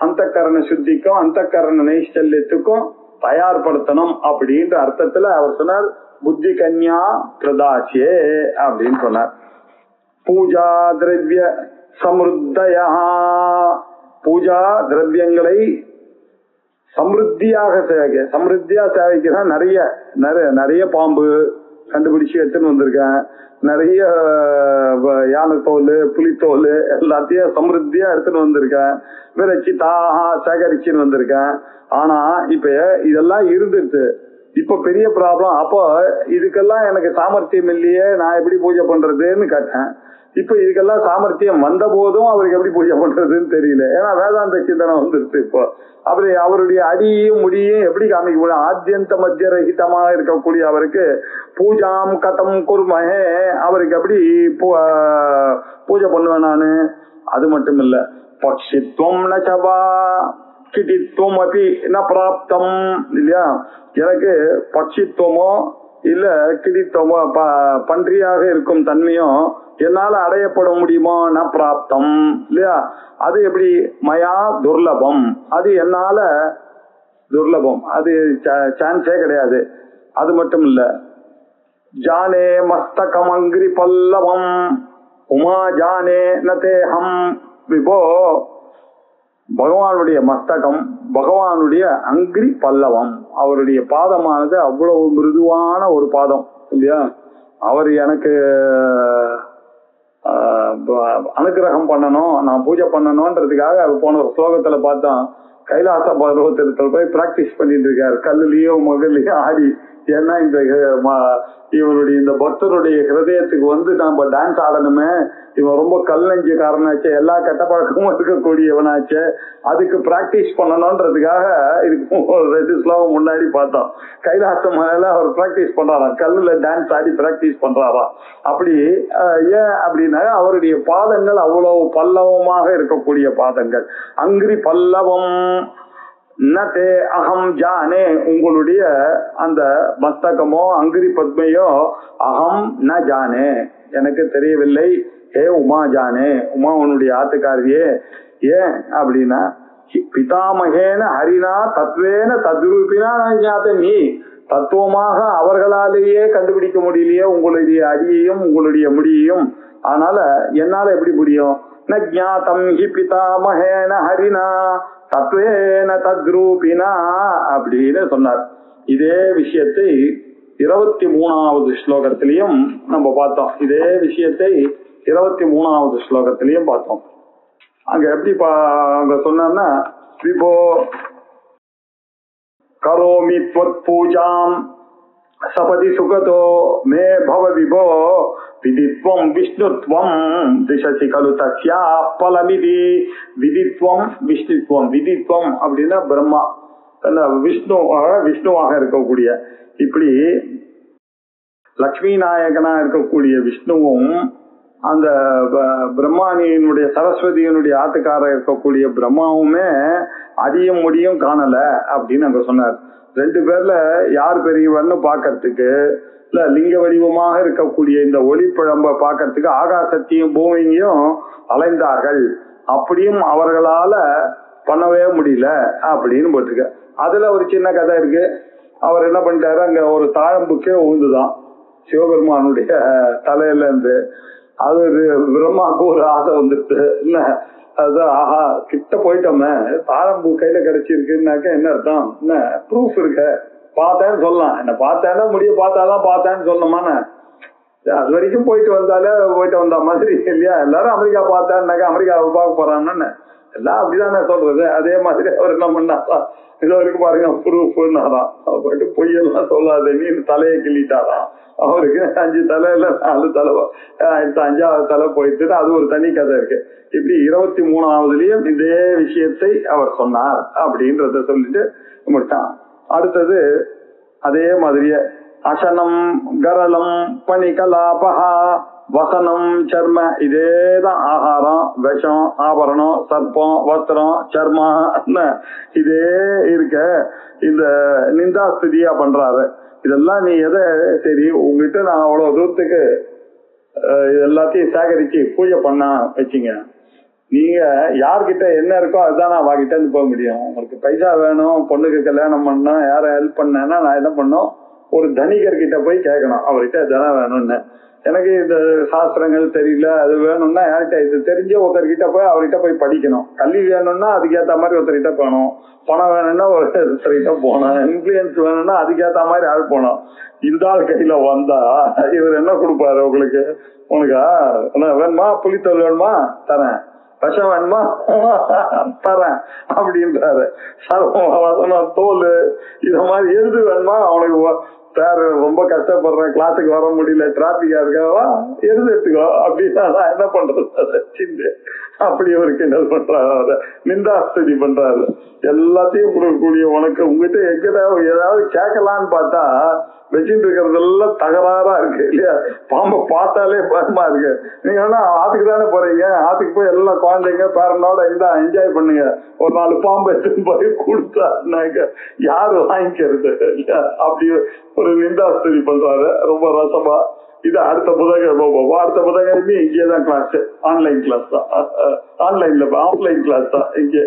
அந்தக்கரண சுத்திக்கும் அந்தக்கரண நைஷ்டல்யத்துக்கும் தயார்படுத்தணும் அப்படின்ற அர்த்தத்துல அவர் சொன்னார் புத்தி கன்யா பிரதாசியே அப்படின்னு சொன்னார். பூஜா திரவிய சமிருத்தயா, பூஜா திரவியங்களை சமிருத்தியாக சேவைக்க. சமிருத்தியா சேவைக்குன்னா நிறைய பாம்பு கண்டுபிடிச்சு எடுத்துன்னு வந்திருக்கேன், நிறைய யானை தோல், புலித்தோல் எல்லாத்தையும் சமிருத்தியா எடுத்துன்னு வந்திருக்கேன், விரைச்சி தாகா சேகரிச்சுன்னு வந்திருக்கேன். ஆனா இப்ப இதெல்லாம் இருந்துட்டு இப்ப பெரிய ப்ராப்ளம். அப்போ இதுக்கெல்லாம் எனக்கு சாமர்த்தியம் இல்லையே, நான் எப்படி பூஜை பண்றதுன்னு கேட்டேன். இப்ப இதுக்கெல்லாம் சாமர்த்தியம் வந்த போதும் அவருக்கு எப்படி பூஜை பண்றதுன்னு தெரியல. ஏன்னா வேதாந்த சிந்தனை வந்துருச்சு. இப்போ அப்படி அவருடைய அடியையும் முடியையும் எப்படி காமிக்க முடியும்? ஆத்தியந்த மத்திய ரகிதமாக இருக்கக்கூடிய அவருக்கு பூஜாம் கதம் குர்மஹே, அவருக்கு எப்படி பூஜை பண்ணுவேன் நானு? அது மட்டும் இல்ல, பக்ஷித்வம் நச்சபா கிட்டித்வம் அப்படி ந பிராப்தம் இல்லையா? எனக்கு பட்சித்துவமோ இல்ல கிடித்துவமோ பன்றியாக இருக்கும் தன்மையும் என்னால அடையப்பட முடியுமோ? ந பிராப்தம் இல்லையா? அது எப்படி? மயா துர்லபம், அது என்னால துர்லபம், அது சான்ஸே கிடையாது. அது மட்டும் இல்ல, ஜானே மஸ்தகம் அங்கிரி பல்லவம் உமா ஜானே நதேஹம் விபோ, பகவானுடைய மஸ்தகம், பகவானுடைய அங்கிரி பல்லவம், அவருடைய பாதமானது அவ்வளவு மிருதுவான ஒரு பாதம் இல்லையா? அவர் எனக்கு அனுகிரகம் பண்ணணும், நான் பூஜை பண்ணணும்ன்றதுக்காக போன ஸ்லோகத்துல பார்த்தோம், கைலாச பர்வதத்தில் போய் பிராக்டிஸ் பண்ணிட்டு இருக்காரு, கல்லுலயும் மகள்லயும் ஆடி. ஏன்னா இந்த இவனுடைய இந்த பக்தருடைய ஹிருதயத்துக்கு நாம டான்ஸ் ஆடணுமே, இவன் ரொம்ப கல் நெஞ்சக்காரனாச்சே, எல்லா கெட்ட பழக்கமும் இருக்கக்கூடியவனாச்சே, அதுக்கு பிராக்டிஸ் பண்ணணும்ன்றதுக்காக இதுக்கு ஒரு 2 ஸ்லோகம் முன்னாடி பார்த்தோம். கைலாச மலையில அவர் பிராக்டிஸ் பண்றாராம், கல்லுல டான்ஸ் ஆடி பிராக்டிஸ் பண்றாராம். அப்படி ஏன் அப்படின்னா அவருடைய பாதங்கள் அவ்வளவு பல்லவமாக இருக்கக்கூடிய பாதங்கள். அங்கிரி பல்லவம் நதே அகம் ஜானே, உங்களுடைய அந்த மஸ்தகமோ அங்கிரி பத்மையோ அகம் ந ஜானே, எனக்கு தெரியவில்லை. ஹே உமா ஜானே, உமா உன்னுடைய ஆத்துக்காரியே. ஏன் அப்படின்னா பிதாமகேன ஹரினா தத்வேன தத்ரூபினா நீ தத்துவமாக அவர்களாலேயே கண்டுபிடிக்க முடியலையே உங்களுடைய அடியையும் உங்களுடைய முடியையும், அதனால என்னால எப்படி முடியும்? ந ஜாதம் ஹி பிதாமகேன ஹரினா தத்வேன தத்ரூபினா அப்படின்னு சொன்னார். இதே விஷயத்தை 23வது ஸ்லோகத்திலையும் நம்ம பார்த்தோம். இதே விஷயத்தை 23வது ஸ்லோகத்திலையும் பார்த்தோம். அங்க எப்படி அங்க சொன்னார்னா, விபோ கரோமி த்வத் பூஜாம் சபதி சுகதோ மே பவ விபோ விதித்வம் விஷ்ணுத்வம் திசசி கலு தஸ்யா பலமிதி. விதித்வம் விஷ்ணுத்வம். விதித்வம் அப்படின்னா பிரம்மா, விஷ்ணுவாக இருக்கக்கூடிய, இப்படி லட்சுமி நாயகனா இருக்கக்கூடிய விஷ்ணுவும் அந்த பிரம்மானியினுடைய சரஸ்வதியினுடைய ஆத்துக்காரர் இருக்கக்கூடிய பிரம்மாவுமே அடியும் முடியும் காணல அப்படின்னு அங்க சொன்னார். ரெண்டு பேர்ல யார் பெரியவர்னு பாக்கிறதுக்கு, இல்ல லிங்க வடிவமாக இருக்கக்கூடிய இந்த ஒளிப்பிழம்ப பாக்கிறதுக்கு ஆகாசத்தையும் பூமியையும் அலைந்தார்கள். அப்படியும் அவர்களால பண்ணவே முடியல அப்படின்னு போட்டிருக்க. அதுல ஒரு சின்ன கதை இருக்கு. அவர் என்ன பண்ணிட்டாரு, அங்க ஒரு தாழம்புக்கே உழுந்துதான் சிவபெருமானுடைய தலையில இருந்து. அது பிரம்மாவுக்கு ஒரு ஆசை வந்துருச்சு. என்ன அதுதான், ஆஹா கிட்ட போயிட்டோமே, தாழம்பூ கையில கிடைச்சிருக்குன்னாக்க என்ன அர்த்தம், என்ன ப்ரூஃப் இருக்க, பார்த்தேன்னு சொல்லலாம். என்ன பார்த்தேன்னா முடிய பார்த்தாதான் பார்த்தேன்னு சொல்லணுமான்னு. அது வரைக்கும் போயிட்டு வந்த மாதிரி இல்லையா. எல்லாரும் அமெரிக்கா பார்த்தேன்னாக்கா அமெரிக்காவை பார்க்க போறான்னு எல்லாம் அப்படிதானே சொல்றது. அதே மாதிரி அவர் என்ன பண்ணாரா, இது வரைக்கும் பாருங்க ப்ரூஃப்னாராம். போயிட்டு பொய்யெல்லாம் சொல்லாத நீ தலையை கிள்ளிட்டாராம். அவருக்கு 5 தலையில 4 தலை, 5ஆவது தலை போயிட்டு அது ஒரு தனி கதை இருக்கு. இப்படி 23ஆவதுலயும் இதே விஷயத்தை அவர் சொன்னார் அப்படின்றத சொல்லிட்டு முடிச்சான். அடுத்தது அதே மாதிரியே அசனம் கரலம் பனிகலாபஹா வசனம் சர்ம, இதேதான் ஆகாரம், விஷம், ஆபரணம், சர்ப்பம், வஸ்திரம், சர்மம், இதே இருக்க இந்த நிந்தாஸ்திதியா பண்றாரு. இதெல்லாம் நீ எதை, சரி உங்ககிட்ட நான் அவ்வளவு தூரத்துக்கு எல்லாத்தையும் சேகரிச்சு பூஜை பண்ணா வச்சிங்க, நீங்க யார்கிட்ட என்ன இருக்கோ அதுதான் நான் வாங்கிட்ட இருந்து போக முடியும். உங்களுக்கு பைசா வேணும், பொண்ணுக்கு கல்யாணம் பண்ணா, யார ஹெல்ப் பண்ணேன்னா நான் என்ன பண்ணும், ஒரு தனிகர்கிட்ட போய் கேட்கணும், அவர்கிட்ட தனம் வேணும்னு. எனக்கு இந்த சாஸ்திரங்கள் தெரியல, அது வேணும்னா யார்கிட்ட, இது தெரிஞ்ச ஒருத்தர்கிட்ட போய் அவர்கிட்ட போய் படிக்கணும். கல்வி வேணும்னா அதுக்கேற்ற மாதிரி ஒருத்தர்கிட்ட போகணும். பணம் வேணும்னா ஒருத்தர்கிட்ட போகணும். இன்ஃபுளுயன்ஸ் வேணும்னா அதுக்கேற்ற மாதிரி ஆள் போகணும். இந்த ஆள் கையில வந்தா இவர் என்ன கொடுப்பாரு உங்களுக்கு, உனக்கா வேணுமா, புளித்தோல் வேணுமா தரேன், விஷம் வேணுமா தரேன் அப்படின்றாரு. சர்வம் தோல் இத மாதிரி எது வேணுமா, அவனுக்கு பேரு ரொம்ப கஷ்டப்படுறேன், கிளாஸுக்கு வர முடியல, டிராபிக்கா இருக்காவா, எருது எடுத்துக்கோ அப்படின்னா நான் என்ன பண்றது சிந்து. அப்படி ஒரு கிண்டல் பண்றாரு, நிந்தாஸ்துதி பண்றாரு. எல்லாத்தையும் கொடுக்கக்கூடிய உனக்கு உங்ககிட்ட எங்கிட்ட ஏதாவது கேட்கலான்னு பார்த்தா வச்சுட்டு இருக்கிறதெல்லாம் தகராறா இருக்கு இல்லையா. பாம்பை பார்த்தாலே பயமா இருக்கு. நீங்க வேணா ஆத்துக்கு தானே போறீங்க, ஆத்துக்கு போய் எல்லாம் குழந்தைங்க பேரனோட இருந்தா என்ஜாய் பண்ணுங்க. ஒரு 4 பாம்பு எடுத்துன்னு போய் கொடுத்தாருனாக்க யாரு வாங்கிக்கிறது இல்லையா. அப்படி ஒரு நிந்தாஸ்துதி பண்றாரு ரொம்ப ரசமா. இது அடுத்த புதன்கிழமை போவோம். அடுத்த புதன்கிழமை இங்கேதான் கிளாஸ், ஆன்லைன் கிளாஸ் தான், ஆன்லைன்ல ஆஃப்லைன் கிளாஸ் தான் இங்கே.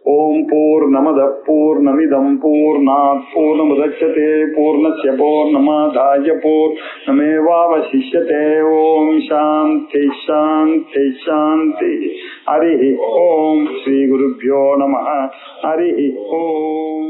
ஓம் பூர்ணமத பூர்ணமிதம் பூர்ணாத் பூர்ணமுதச்யதே பூர்ணஸ்ய பூர்ணமாதாய பூர்ணமேவாவசிஷ்யதே. ஓம் சாந்தி சாந்தி சாந்தி. ஹரி ஓம். ஸ்ரீ குருभ्यो நமः. ஹரி ஓம்.